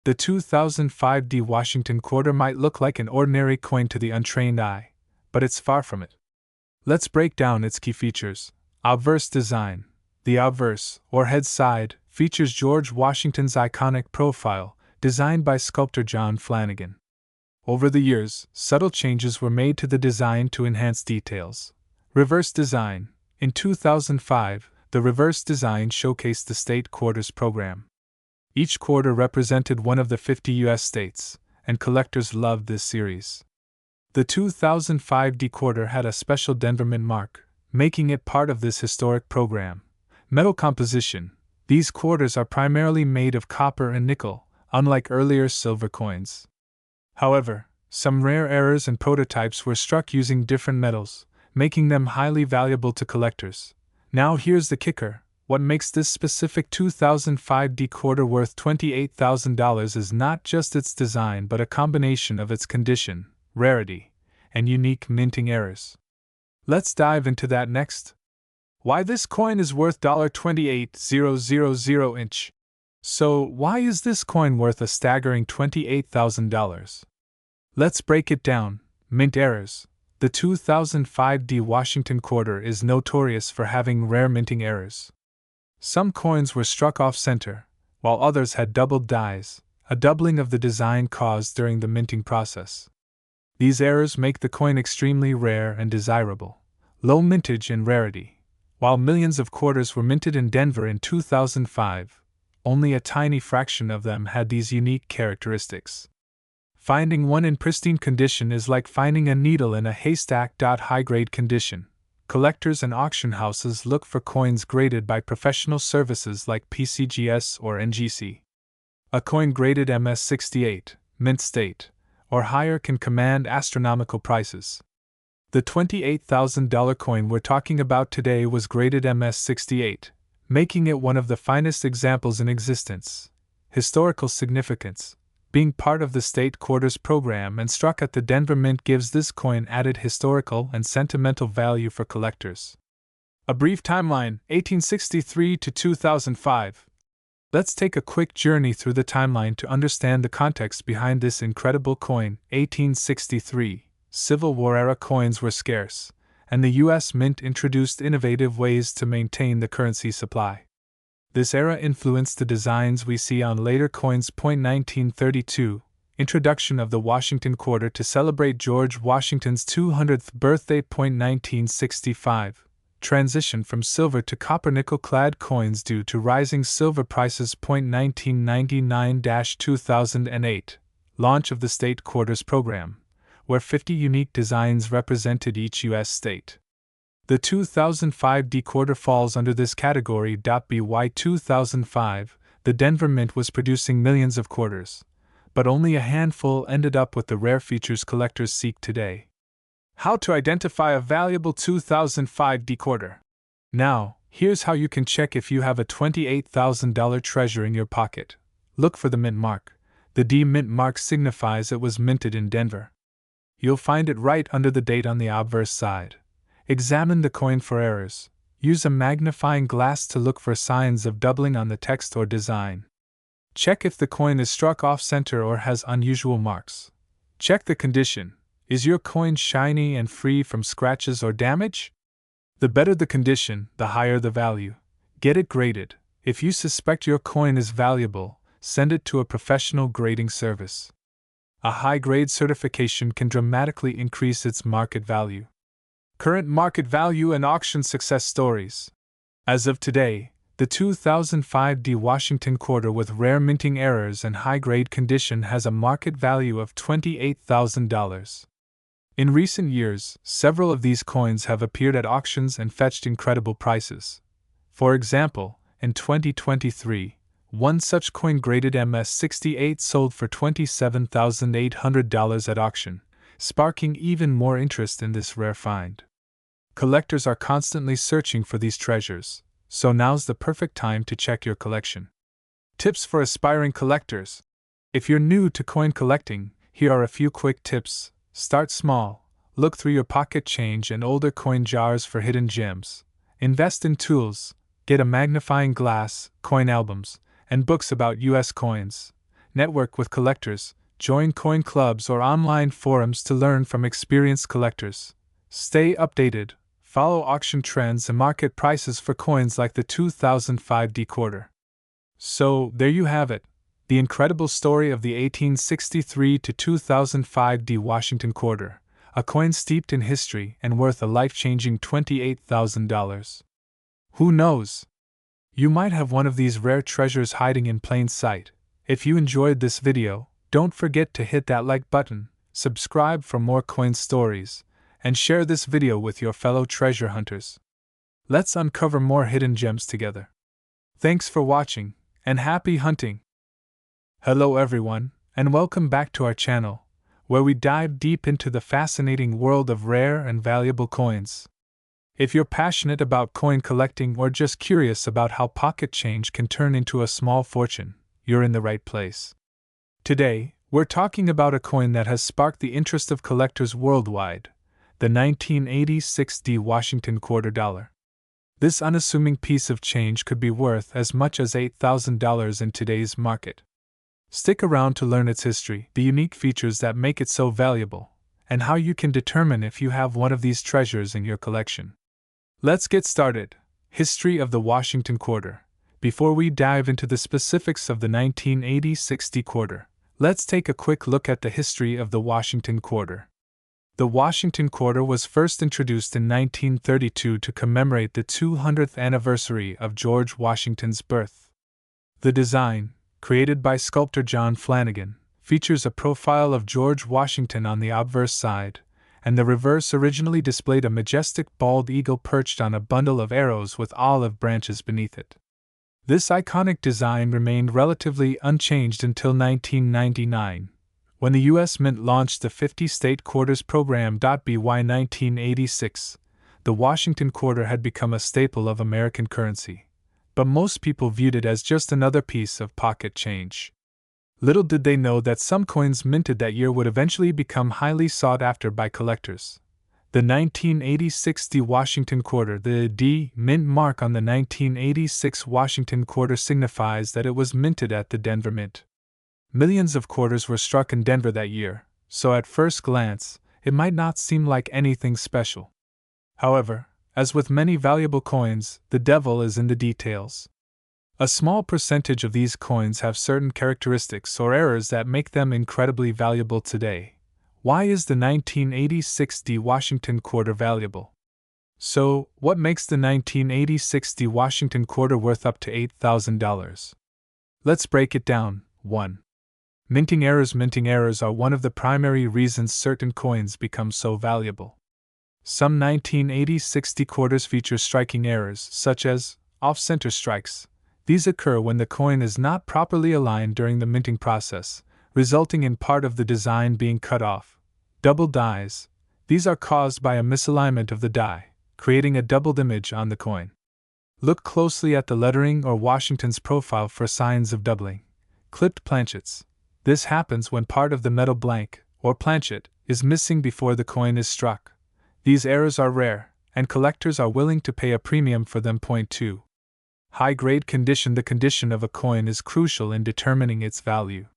The 2005 D Washington quarter might look like an ordinary coin to the untrained eye, but it's far from it. Let's break down its key features. Obverse design. The obverse, or head side, features George Washington's iconic profile, designed by sculptor John Flanagan. Over the years, subtle changes were made to the design to enhance details. Reverse design. In 2005, the reverse design showcased the state quarters program. Each quarter represented one of the 50 U.S. states, and collectors loved this series. The 2005 D quarter had a special Denver Mint mark, making it part of this historic program. Metal composition. These quarters are primarily made of copper and nickel, unlike earlier silver coins. However, some rare errors and prototypes were struck using different metals, making them highly valuable to collectors. Now here's the kicker. What makes this specific 2005 D quarter worth $28,000 is not just its design but a combination of its condition, rarity, and unique minting errors. Let's dive into that next. Why this coin is worth $28,000 each. So, why is this coin worth a staggering $28,000? Let's break it down. Mint errors. The 2005 D Washington quarter is notorious for having rare minting errors. Some coins were struck off-center, while others had doubled dies, a doubling of the design caused during the minting process. These errors make the coin extremely rare and desirable. Low mintage and rarity. While millions of quarters were minted in Denver in 2005, only a tiny fraction of them had these unique characteristics. Finding one in pristine condition is like finding a needle in a haystack. High-grade condition. Collectors and auction houses look for coins graded by professional services like PCGS or NGC. A coin graded MS68, mint state, or higher can command astronomical prices. The $28,000 coin we're talking about today was graded MS68, making it one of the finest examples in existence. Historical significance. Being part of the state quarters program and struck at the Denver Mint gives this coin added historical and sentimental value for collectors. A brief timeline, 1863 to 2005. Let's take a quick journey through the timeline to understand the context behind this incredible coin. 1863. Civil War era coins were scarce, and the U.S. Mint introduced innovative ways to maintain the currency supply. This era influenced the designs we see on later coins. 1932. Introduction of the Washington quarter to celebrate George Washington's 200th birthday. 1965. Transition from silver to copper nickel-clad coins due to rising silver prices. 1999-2008. Launch of the State Quarters Program, where 50 unique designs represented each U.S. state. The 2005 D quarter falls under this category. By 2005, the Denver Mint was producing millions of quarters, but only a handful ended up with the rare features collectors seek today. How to identify a valuable 2005 D quarter. Now, here's how you can check if you have a $28,000 treasure in your pocket. Look for the mint mark. The D mint mark signifies it was minted in Denver. You'll find it right under the date on the obverse side. Examine the coin for errors. Use a magnifying glass to look for signs of doubling on the text or design. Check if the coin is struck off-center or has unusual marks. Check the condition. Is your coin shiny and free from scratches or damage? The better the condition, the higher the value. Get it graded. If you suspect your coin is valuable, send it to a professional grading service. A high-grade certification can dramatically increase its market value. Current market value and auction success stories. As of today, the 2005 D Washington quarter with rare minting errors and high-grade condition has a market value of $28,000. In recent years, several of these coins have appeared at auctions and fetched incredible prices. For example, in 2023, one such coin graded MS68 sold for $27,800 at auction, sparking even more interest in this rare find. Collectors are constantly searching for these treasures, so now's the perfect time to check your collection. Tips for aspiring collectors. If you're new to coin collecting, here are a few quick tips. Start small. Look through your pocket change and older coin jars for hidden gems. Invest in tools. Get a magnifying glass, coin albums, and books about US coins. Network with collectors. Join coin clubs or online forums to learn from experienced collectors. Stay updated. Follow auction trends and market prices for coins like the 2005 D quarter. So, there you have it. The incredible story of the 1863 to 2005 D Washington quarter, a coin steeped in history and worth a life-changing $28,000. Who knows? You might have one of these rare treasures hiding in plain sight. If you enjoyed this video, don't forget to hit that like button, subscribe for more coin stories, and share this video with your fellow treasure hunters. Let's uncover more hidden gems together. Thanks for watching, and happy hunting! Hello everyone, and welcome back to our channel, where we dive deep into the fascinating world of rare and valuable coins. If you're passionate about coin collecting or just curious about how pocket change can turn into a small fortune, you're in the right place. Today, we're talking about a coin that has sparked the interest of collectors worldwide, the 1986 D Washington quarter dollar. This unassuming piece of change could be worth as much as $8,000 in today's market. Stick around to learn its history, the unique features that make it so valuable, and how you can determine if you have one of these treasures in your collection. Let's get started. History of the Washington quarter. Before we dive into the specifics of the 1986 D quarter, let's take a quick look at the history of the Washington quarter. The Washington quarter was first introduced in 1932 to commemorate the 200th anniversary of George Washington's birth. The design, created by sculptor John Flanagan, features a profile of George Washington on the obverse side, and the reverse originally displayed a majestic bald eagle perched on a bundle of arrows with olive branches beneath it. This iconic design remained relatively unchanged until 1999, when the U.S. Mint launched the 50-state quarters program. By 1986, the Washington quarter had become a staple of American currency, but most people viewed it as just another piece of pocket change. Little did they know that some coins minted that year would eventually become highly sought after by collectors. The 1986 D Washington quarter. The D mint mark on the 1986 Washington quarter signifies that it was minted at the Denver Mint. Millions of quarters were struck in Denver that year, so at first glance, it might not seem like anything special. However, as with many valuable coins, the devil is in the details. A small percentage of these coins have certain characteristics or errors that make them incredibly valuable today. Why is the 1986 D Washington quarter valuable? So, what makes the 1986 D Washington quarter worth up to $8,000? Let's break it down. 1. Minting errors. Minting errors are one of the primary reasons certain coins become so valuable. Some 1986 D quarters feature striking errors, such as off-center strikes. These occur when the coin is not properly aligned during the minting process, resulting in part of the design being cut off. Double dies. These are caused by a misalignment of the die, creating a doubled image on the coin. Look closely at the lettering or Washington's profile for signs of doubling. Clipped planchets. This happens when part of the metal blank, or planchet, is missing before the coin is struck. These errors are rare, and collectors are willing to pay a premium for them. 2. High-grade condition. The condition of a coin is crucial in determining its value.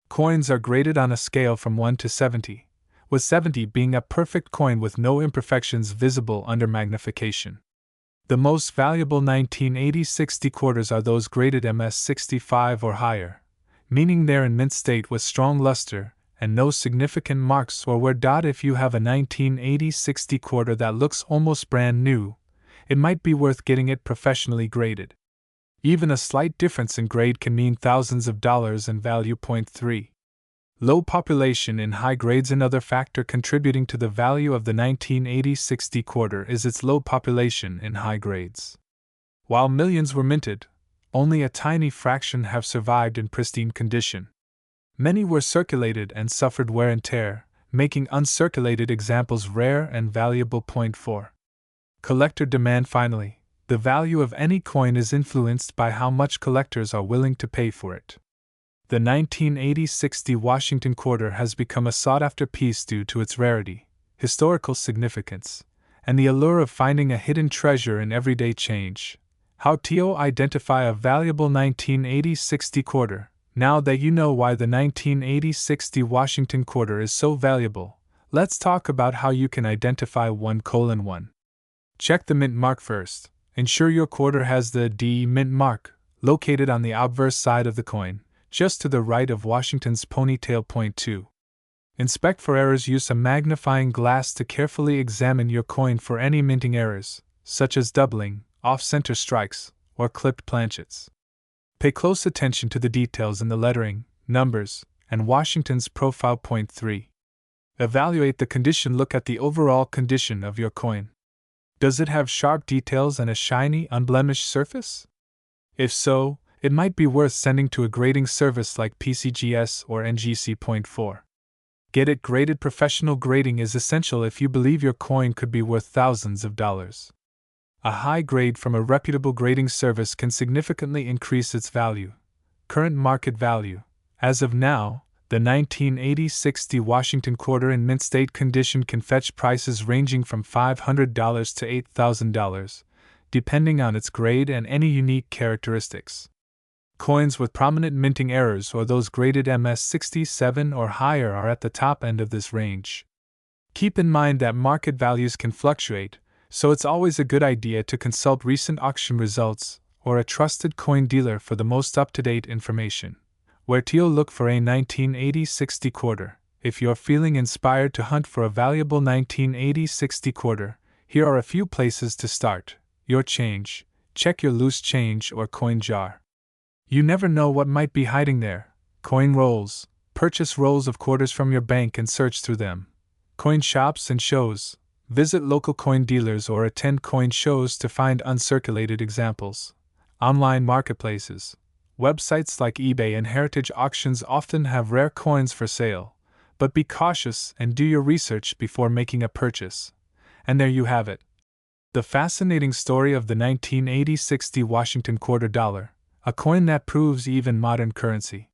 Coins are graded on a scale from 1 to 70, with 70 being a perfect coin with no imperfections visible under magnification. The most valuable 1986 D quarters are those graded MS65 or higher, meaning they're in mint state with strong luster and no significant marks or wear. If you have a 1980 60 quarter that looks almost brand new, it might be worth getting it professionally graded. Even a slight difference in grade can mean thousands of dollars in value. 3. Low population in high grades. Another factor contributing to the value of the 1980 60 quarter is its low population in high grades. While millions were minted, only a tiny fraction have survived in pristine condition. Many were circulated and suffered wear and tear, making uncirculated examples rare and valuable. 4. Collector demand. Finally, the value of any coin is influenced by how much collectors are willing to pay for it. The 1980 60 Washington quarter has become a sought-after piece due to its rarity, historical significance, and the allure of finding a hidden treasure in everyday change. How to identify a valuable 1980 60 quarter. Now that you know why the 1980 60 Washington quarter is so valuable, let's talk about how you can identify 1:1. Check the mint mark first. Ensure your quarter has the D mint mark, located on the obverse side of the coin, just to the right of Washington's ponytail. 2. Inspect for errors. Use a magnifying glass to carefully examine your coin for any minting errors, such as doubling, off-center strikes, or clipped planchets. Pay close attention to the details in the lettering, numbers, and Washington's profile. 3. Evaluate the condition. Look at the overall condition of your coin. Does it have sharp details and a shiny, unblemished surface? If so, it might be worth sending to a grading service like PCGS or NGC. 4. Get it graded. Professional grading is essential if you believe your coin could be worth thousands of dollars. A high grade from a reputable grading service can significantly increase its value. Current market value. As of now, the 1980 60 Washington quarter in mint state condition can fetch prices ranging from $500 to $8,000, depending on its grade and any unique characteristics. Coins with prominent minting errors or those graded MS67 or higher are at the top end of this range. Keep in mind that market values can fluctuate, so it's always a good idea to consult recent auction results or a trusted coin dealer for the most up-to-date information. Where to look for a 1980 60 quarter. If you're feeling inspired to hunt for a valuable 1980 60 quarter, here are a few places to start. Your change. Check your loose change or coin jar. You never know what might be hiding there. Coin rolls. Purchase rolls of quarters from your bank and search through them. Coin shops and shows. Visit local coin dealers or attend coin shows to find uncirculated examples. Online marketplaces. Websites like eBay and Heritage Auctions often have rare coins for sale, but be cautious and do your research before making a purchase. And there you have it. The fascinating story of the 1980 60 Washington quarter dollar, a coin that proves even modern currency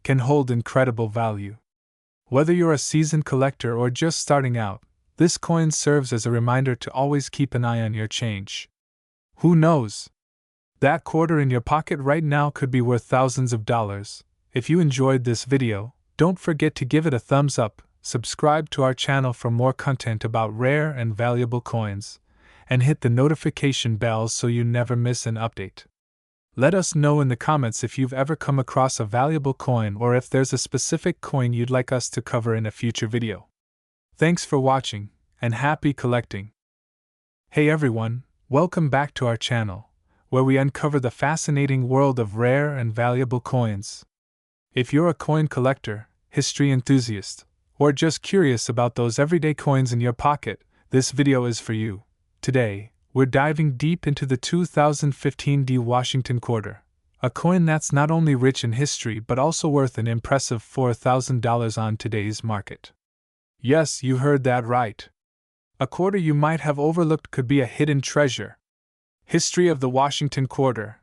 can hold incredible value. Whether you're a seasoned collector or just starting out, this coin serves as a reminder to always keep an eye on your change. Who knows? That quarter in your pocket right now could be worth thousands of dollars. If you enjoyed this video, don't forget to give it a thumbs up, subscribe to our channel for more content about rare and valuable coins, and hit the notification bell so you never miss an update. Let us know in the comments if you've ever come across a valuable coin or if there's a specific coin you'd like us to cover in a future video. Thanks for watching, and happy collecting! Hey everyone, welcome back to our channel, where we uncover the fascinating world of rare and valuable coins. If you're a coin collector, history enthusiast, or just curious about those everyday coins in your pocket, this video is for you. Today, we're diving deep into the 2015 D Washington quarter, a coin that's not only rich in history but also worth an impressive $4,000 on today's market. Yes, you heard that right. A quarter you might have overlooked could be a hidden treasure. History of the Washington quarter.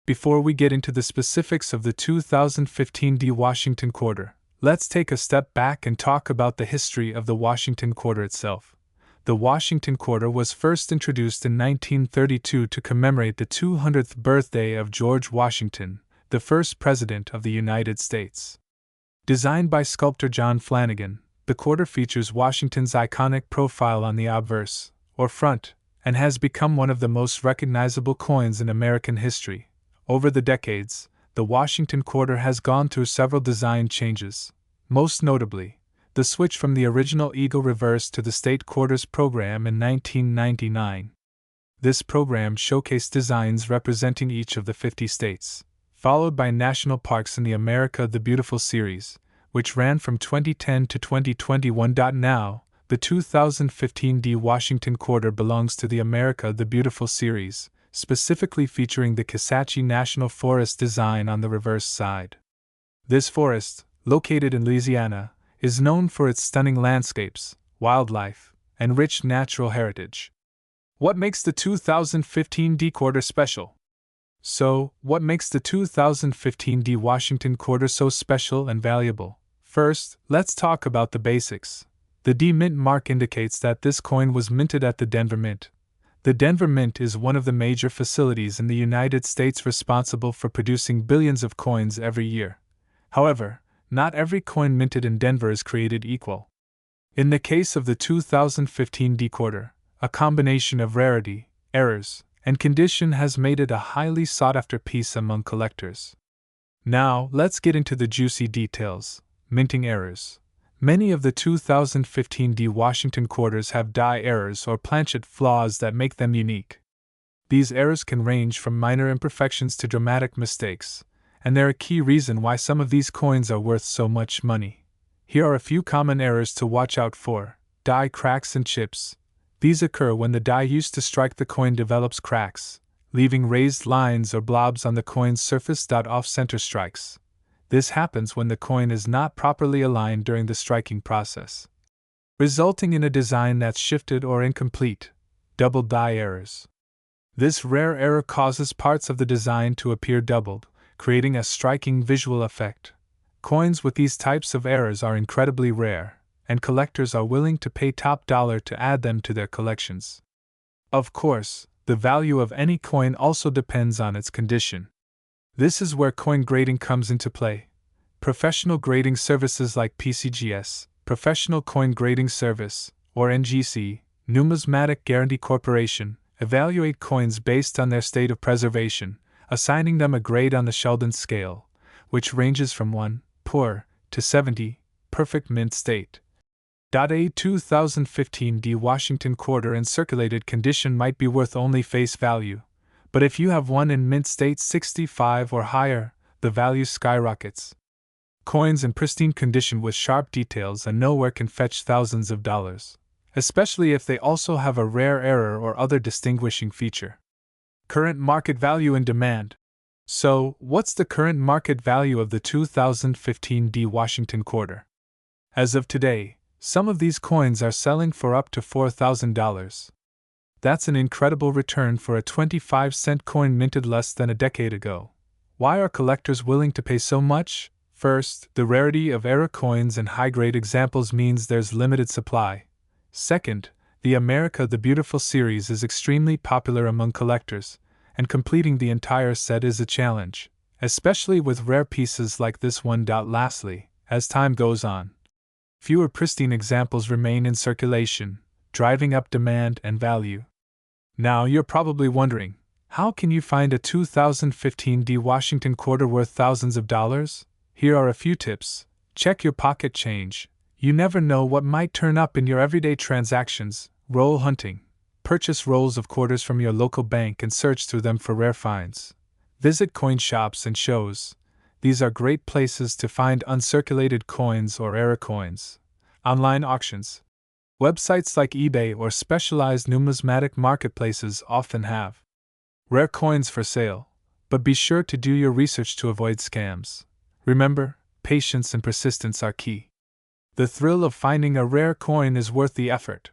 Before we get into the specifics of the 2015 D Washington quarter, let's take a step back and talk about the history of the Washington quarter itself. The Washington quarter was first introduced in 1932 to commemorate the 200th birthday of George Washington, the first President of the United States. Designed by sculptor John Flanagan, the quarter features Washington's iconic profile on the obverse, or front, and has become one of the most recognizable coins in American history. Over the decades, the Washington quarter has gone through several design changes. most notably, the switch from the original Eagle Reverse to the State Quarters program in 1999. This program showcased designs representing each of the 50 states, followed by national parks in the America the Beautiful series, which ran from 2010 to 2021. Now, the 2015 D Washington Quarter belongs to the America the Beautiful series, specifically featuring the Kisatchie National Forest design on the reverse side. This forest, located in Louisiana, is known for its stunning landscapes, wildlife, and rich natural heritage. What makes the 2015 D Quarter special? So, what makes the 2015 D Washington Quarter so special and valuable? First, let's talk about the basics. The D Mint mark indicates that this coin was minted at the Denver Mint. The Denver Mint is one of the major facilities in the United States responsible for producing billions of coins every year. However, not every coin minted in Denver is created equal. In the case of the 2015 D Quarter, a combination of rarity, errors, and condition has made it a highly sought-after piece among collectors. Now, let's get into the juicy details. Minting errors. Many of the 2015 D Washington Quarters have die errors or planchet flaws that make them unique. These errors can range from minor imperfections to dramatic mistakes, and they're a key reason why some of these coins are worth so much money. Here are a few common errors to watch out for. Die cracks and chips. These occur when the die used to strike the coin develops cracks, leaving raised lines or blobs on the coin's surface. Off-center strikes. This happens when the coin is not properly aligned during the striking process, resulting in a design that's shifted or incomplete. Double die errors. This rare error causes parts of the design to appear doubled, creating a striking visual effect. Coins with these types of errors are incredibly rare, and collectors are willing to pay top dollar to add them to their collections. Of course, the value of any coin also depends on its condition. This is where coin grading comes into play. Professional grading services like PCGS, Professional Coin Grading Service, or NGC, Numismatic Guarantee Corporation, evaluate coins based on their state of preservation, assigning them a grade on the Sheldon scale, which ranges from 1, poor, to 70, perfect mint state. A 2015 D Washington Quarter in circulated condition might be worth only face value, but if you have one in mint state 65 or higher, the value skyrockets. Coins in pristine condition with sharp details and nowhere can fetch thousands of dollars, especially if they also have a rare error or other distinguishing feature. Current market value and demand. So, what's the current market value of the 2015 D Washington Quarter? As of today, some of these coins are selling for up to $4,000. That's an incredible return for a 25-cent coin minted less than a decade ago. Why are collectors willing to pay so much? First, the rarity of error coins and high-grade examples means there's limited supply. Second, the America the Beautiful series is extremely popular among collectors, and completing the entire set is a challenge, especially with rare pieces like this one. Lastly, as time goes on, fewer pristine examples remain in circulation, driving up demand and value. Now you're probably wondering, how can you find a 2015 D Washington Quarter worth thousands of dollars? Here are a few tips. Check your pocket change. You never know what might turn up in your everyday transactions. Roll hunting. Purchase rolls of quarters from your local bank and search through them for rare finds. Visit coin shops and shows. These are great places to find uncirculated coins or error coins. Online auctions. Websites like eBay or specialized numismatic marketplaces often have rare coins for sale, but be sure to do your research to avoid scams. Remember, patience and persistence are key. The thrill of finding a rare coin is worth the effort.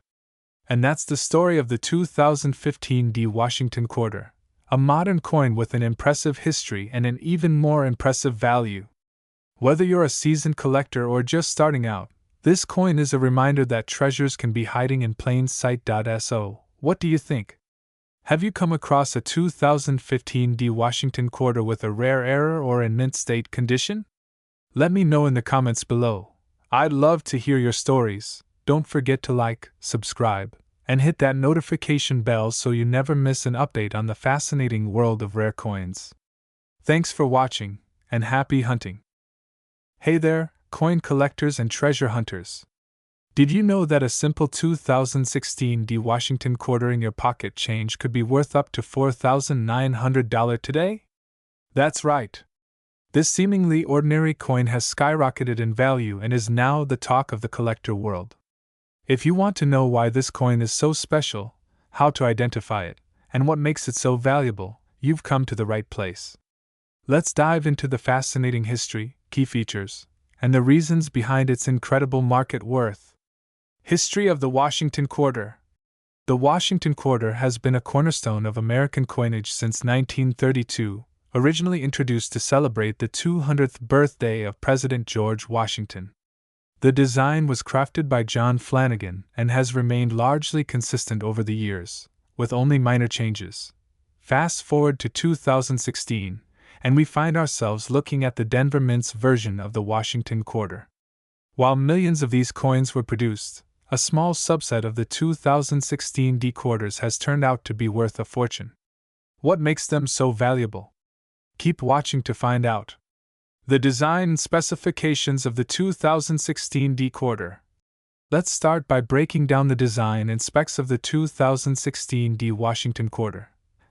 And that's the story of the 2015 D Washington Quarter, a modern coin with an impressive history and an even more impressive value. Whether you're a seasoned collector or just starting out, this coin is a reminder that treasures can be hiding in plain sight. So, what do you think? Have you come across a 2015 D Washington Quarter with a rare error or in mint state condition? Let me know in the comments below. I'd love to hear your stories. Don't forget to like, subscribe, and hit that notification bell so you never miss an update on the fascinating world of rare coins. Thanks for watching, and happy hunting! Hey there, Coin collectors and treasure hunters. Did you know that a simple 2016 D Washington quarter in your pocket change could be worth up to $4,900 today? That's right. This seemingly ordinary coin has skyrocketed in value and is now the talk of the collector world. If you want to know why this coin is so special, how to identify it, and what makes it so valuable, you've come to the right place. Let's dive into the fascinating history, key features, and the reasons behind its incredible market worth. History of the Washington Quarter. The Washington Quarter has been a cornerstone of American coinage since 1932, originally introduced to celebrate the 200th birthday of President George Washington. The design was crafted by John Flanagan and has remained largely consistent over the years, with only minor changes. Fast forward to 2016, and we find ourselves looking at the Denver Mint's version of the Washington Quarter. While millions of these coins were produced, a small subset of the 2016 D quarters has turned out to be worth a fortune. What makes them so valuable? Keep watching to find out. The design and specifications of the 2016 D quarter. Let's start by breaking down the design and specs of the 2016 D Washington Quarter.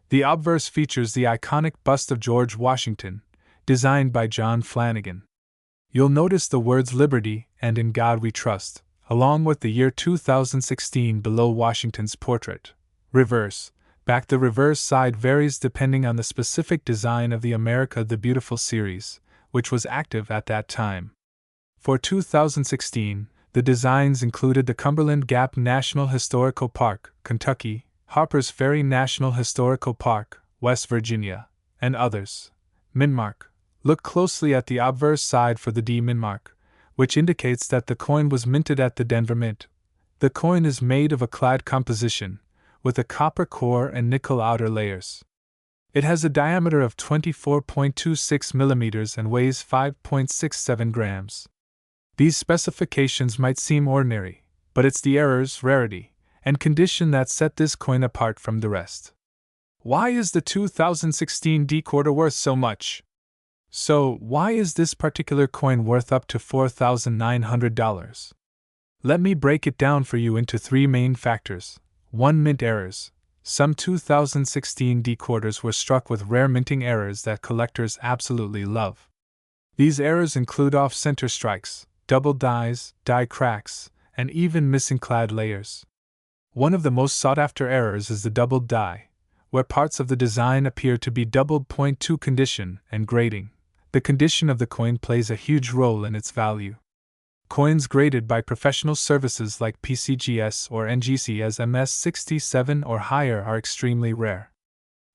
The obverse features the iconic bust of George Washington, designed by John Flanagan. You'll notice the words Liberty and In God We Trust, along with the year 2016 below Washington's portrait. Reverse. Back. The reverse side varies depending on the specific design of the America the Beautiful series, which was active at that time. For 2016, the designs included the Cumberland Gap National Historical Park, Kentucky, Harper's Ferry National Historical Park, West Virginia, and others. Mintmark. Look closely at the obverse side for the D mintmark, which indicates that the coin was minted at the Denver Mint. The coin is made of a clad composition, with a copper core and nickel outer layers. It has a diameter of 24.26 millimeters and weighs 5.67 grams. These specifications might seem ordinary, but it's the errors, rarity, and condition that set this coin apart from the rest. Why is the 2016 D quarter worth so much? So, why is this particular coin worth up to $4,900? Let me break it down for you into three main factors. 1. Mint errors. Some 2016 D quarters were struck with rare minting errors that collectors absolutely love. These errors include off-center strikes, double dies, die cracks, and even missing clad layers. One of the most sought-after errors is the doubled die, where parts of the design appear to be doubled. 2. Condition and grading. The condition of the coin plays a huge role in its value. Coins graded by professional services like PCGS or NGC as MS67 or higher are extremely rare.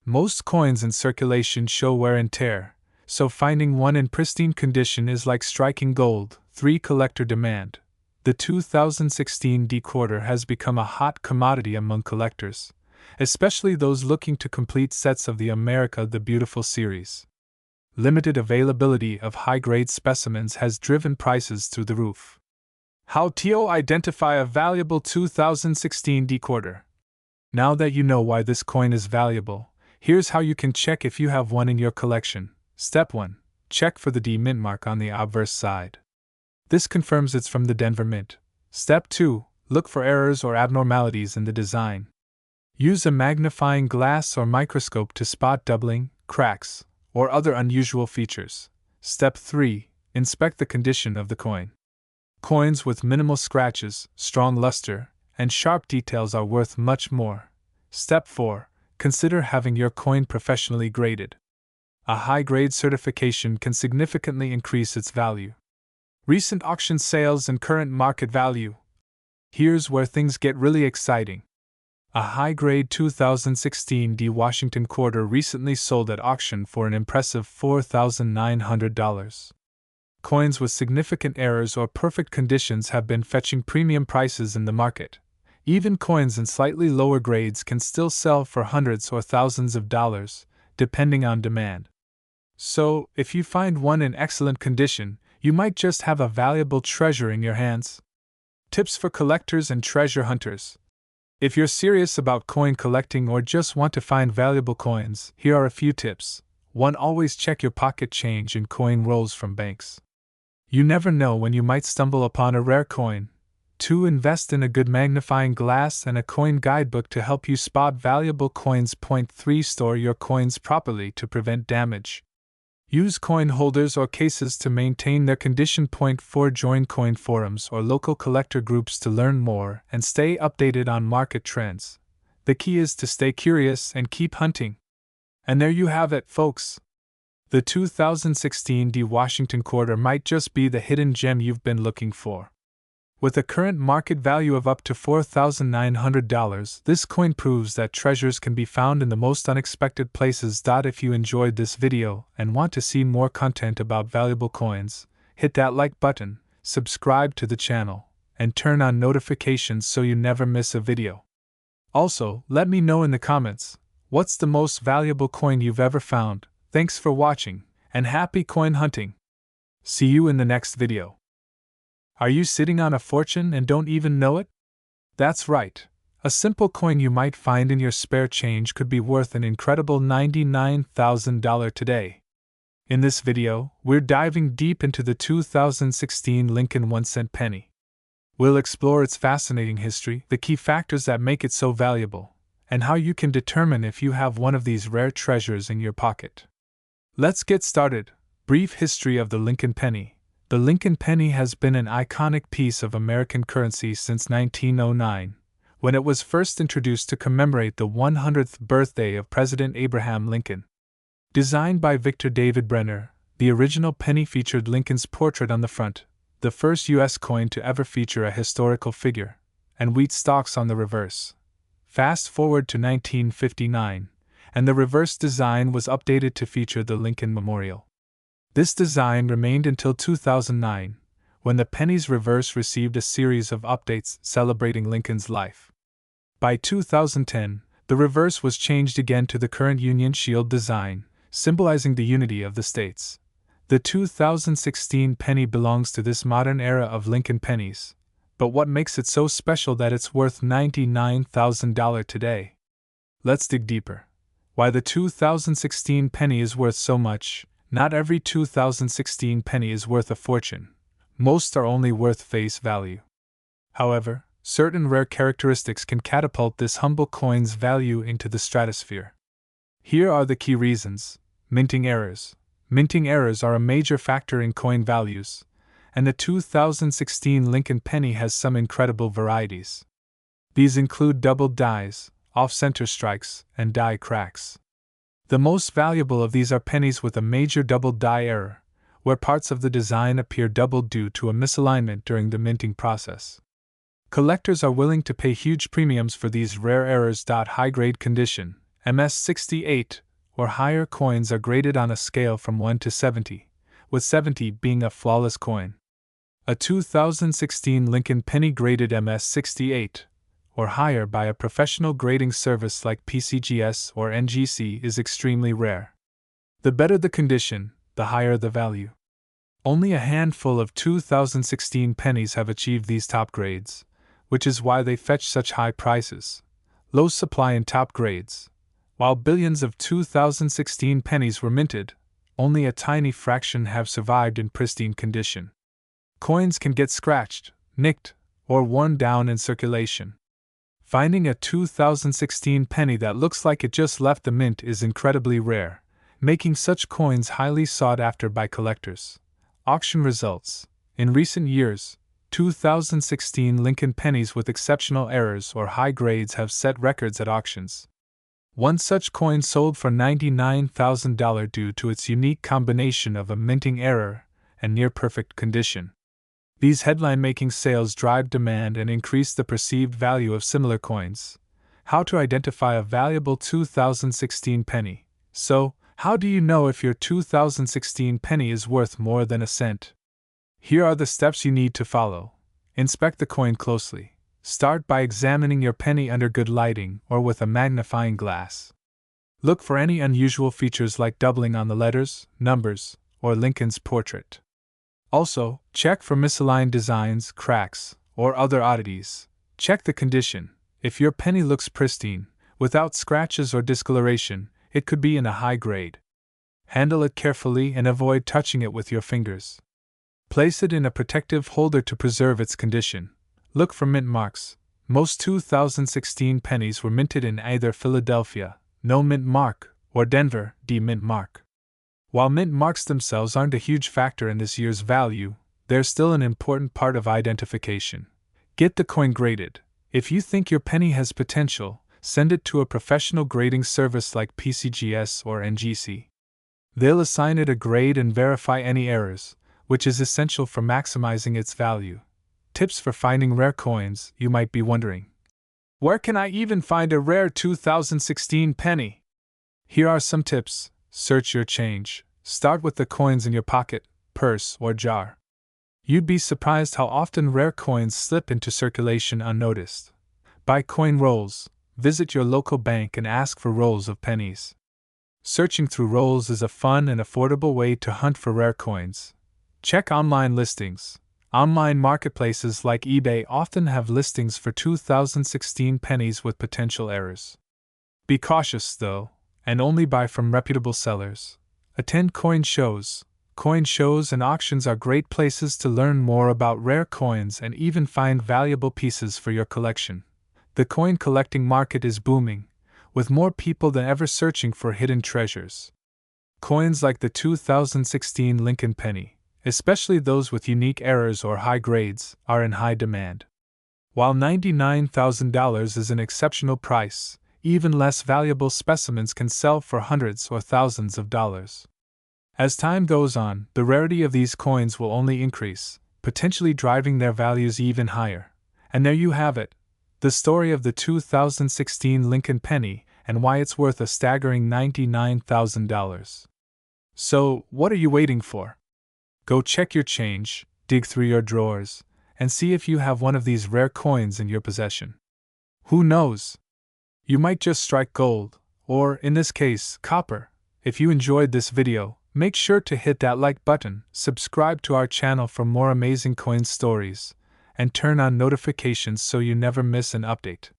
Most coins in circulation show wear and tear, so finding one in pristine condition is like striking gold. 3. Collector demand. The 2016 D quarter has become a hot commodity among collectors, especially those looking to complete sets of the America the Beautiful series. Limited availability of high-grade specimens has driven prices through the roof. How to identify a valuable 2016 D quarter. Now that you know why this coin is valuable, here's how you can check if you have one in your collection. Step 1. Check for the D mint mark on the obverse side. This confirms it's from the Denver Mint. Step 2. Look for errors or abnormalities in the design. Use a magnifying glass or microscope to spot doubling, cracks, or other unusual features. Step 3. Inspect the condition of the coin. Coins with minimal scratches, strong luster, and sharp details are worth much more. Step 4. Consider having your coin professionally graded. A high-grade certification can significantly increase its value. Recent auction sales and current market value. Here's where things get really exciting. A high-grade 2016 D Washington quarter recently sold at auction for an impressive $4,900. Coins with significant errors or perfect conditions have been fetching premium prices in the market. Even coins in slightly lower grades can still sell for hundreds or thousands of dollars, depending on demand. So, if you find one in excellent condition, you might just have a valuable treasure in your hands. Tips for collectors and treasure hunters. If you're serious about coin collecting or just want to find valuable coins, here are a few tips. 1. Always check your pocket change and coin rolls from banks. You never know when you might stumble upon a rare coin. 2. Invest in a good magnifying glass and a coin guidebook to help you spot valuable coins. 3. Store your coins properly to prevent damage. Use coin holders or cases to maintain their condition. 4. Join coin forums or local collector groups to learn more and stay updated on market trends. The key is to stay curious and keep hunting. And there you have it, folks. The 2016 D. Washington quarter might just be the hidden gem you've been looking for. With a current market value of up to $4,900, this coin proves that treasures can be found in the most unexpected places. If you enjoyed this video and want to see more content about valuable coins, hit that like button, subscribe to the channel, and turn on notifications so you never miss a video. Also, let me know in the comments, what's the most valuable coin you've ever found? Thanks for watching, and happy coin hunting! See you in the next video. Are you sitting on a fortune and don't even know it? That's right. A simple coin you might find in your spare change could be worth an incredible $99,000 today. In this video, we're diving deep into the 2016 Lincoln 1-cent penny. We'll explore its fascinating history, the key factors that make it so valuable, and how you can determine if you have one of these rare treasures in your pocket. Let's get started. Brief history of the Lincoln penny. The Lincoln penny has been an iconic piece of American currency since 1909, when it was first introduced to commemorate the 100th birthday of President Abraham Lincoln. Designed by Victor David Brenner, the original penny featured Lincoln's portrait on the front, the first U.S. coin to ever feature a historical figure, and wheat stalks on the reverse. Fast forward to 1959, and the reverse design was updated to feature the Lincoln Memorial. This design remained until 2009, when the penny's reverse received a series of updates celebrating Lincoln's life. By 2010, the reverse was changed again to the current Union Shield design, symbolizing the unity of the states. The 2016 penny belongs to this modern era of Lincoln pennies, but what makes it so special that it's worth $99,000 today? Let's dig deeper. Why the 2016 penny is worth so much? Not every 2016 penny is worth a fortune. Most are only worth face value. However, certain rare characteristics can catapult this humble coin's value into the stratosphere. Here are the key reasons. Minting errors. Minting errors are a major factor in coin values, and the 2016 Lincoln penny has some incredible varieties. These include doubled dies, off-center strikes, and die cracks. The most valuable of these are pennies with a major doubled die error, where parts of the design appear doubled due to a misalignment during the minting process. Collectors are willing to pay huge premiums for these rare errors. High-grade condition, MS68, or higher coins are graded on a scale from 1 to 70, with 70 being a flawless coin. A 2016 Lincoln penny graded MS68, or higher by a professional grading service like PCGS or NGC is extremely rare. The better the condition, the higher the value. Only a handful of 2016 pennies have achieved these top grades, which is why they fetch such high prices. Low supply in top grades. While billions of 2016 pennies were minted, only a tiny fraction have survived in pristine condition. Coins can get scratched, nicked, or worn down in circulation. Finding a 2016 penny that looks like it just left the mint is incredibly rare, making such coins highly sought after by collectors. Auction results. In recent years, 2016 Lincoln pennies with exceptional errors or high grades have set records at auctions. One such coin sold for $99,000 due to its unique combination of a minting error and near-perfect condition. These headline-making sales drive demand and increase the perceived value of similar coins. How to identify a valuable 2016 penny. So, how do you know if your 2016 penny is worth more than a cent? Here are the steps you need to follow. Inspect the coin closely. Start by examining your penny under good lighting or with a magnifying glass. Look for any unusual features like doubling on the letters, numbers, or Lincoln's portrait. Also, check for misaligned designs, cracks, or other oddities. Check the condition. If your penny looks pristine, without scratches or discoloration, it could be in a high grade. Handle it carefully and avoid touching it with your fingers. Place it in a protective holder to preserve its condition. Look for mint marks. Most 2016 pennies were minted in either Philadelphia, no mint mark, or Denver, D mint mark. While mint marks themselves aren't a huge factor in this year's value, they're still an important part of identification. Get the coin graded. If you think your penny has potential, send it to a professional grading service like PCGS or NGC. They'll assign it a grade and verify any errors, which is essential for maximizing its value. Tips for finding rare coins, you might be wondering. Where can I even find a rare 2016 penny? Here are some tips. Search your change. Start with the coins in your pocket, purse, or jar. You'd be surprised how often rare coins slip into circulation unnoticed. Buy coin rolls. Visit your local bank and ask for rolls of pennies. Searching through rolls is a fun and affordable way to hunt for rare coins. Check online listings. Online marketplaces like eBay often have listings for 2016 pennies with potential errors. Be cautious, though, and only buy from reputable sellers. Attend coin shows. Coin shows and auctions are great places to learn more about rare coins and even find valuable pieces for your collection. The coin collecting market is booming, with more people than ever searching for hidden treasures. Coins like the 2016 Lincoln penny, especially those with unique errors or high grades, are in high demand. While $99,000 is an exceptional price, even less valuable specimens can sell for hundreds or thousands of dollars. As time goes on, the rarity of these coins will only increase, potentially driving their values even higher. And there you have it, the story of the 2016 Lincoln penny and why it's worth a staggering $99,000. So, what are you waiting for? Go check your change, dig through your drawers, and see if you have one of these rare coins in your possession. Who knows? You might just strike gold, or, in this case, copper. If you enjoyed this video, make sure to hit that like button, subscribe to our channel for more amazing coin stories, and turn on notifications so you never miss an update.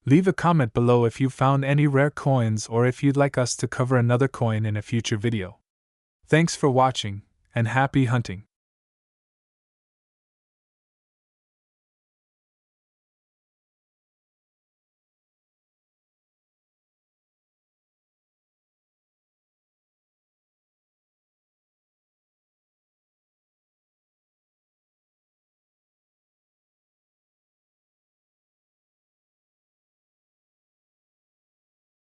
Leave a comment below if you found any rare coins or if you'd like us to cover another coin in a future video. Thanks for watching, and happy hunting!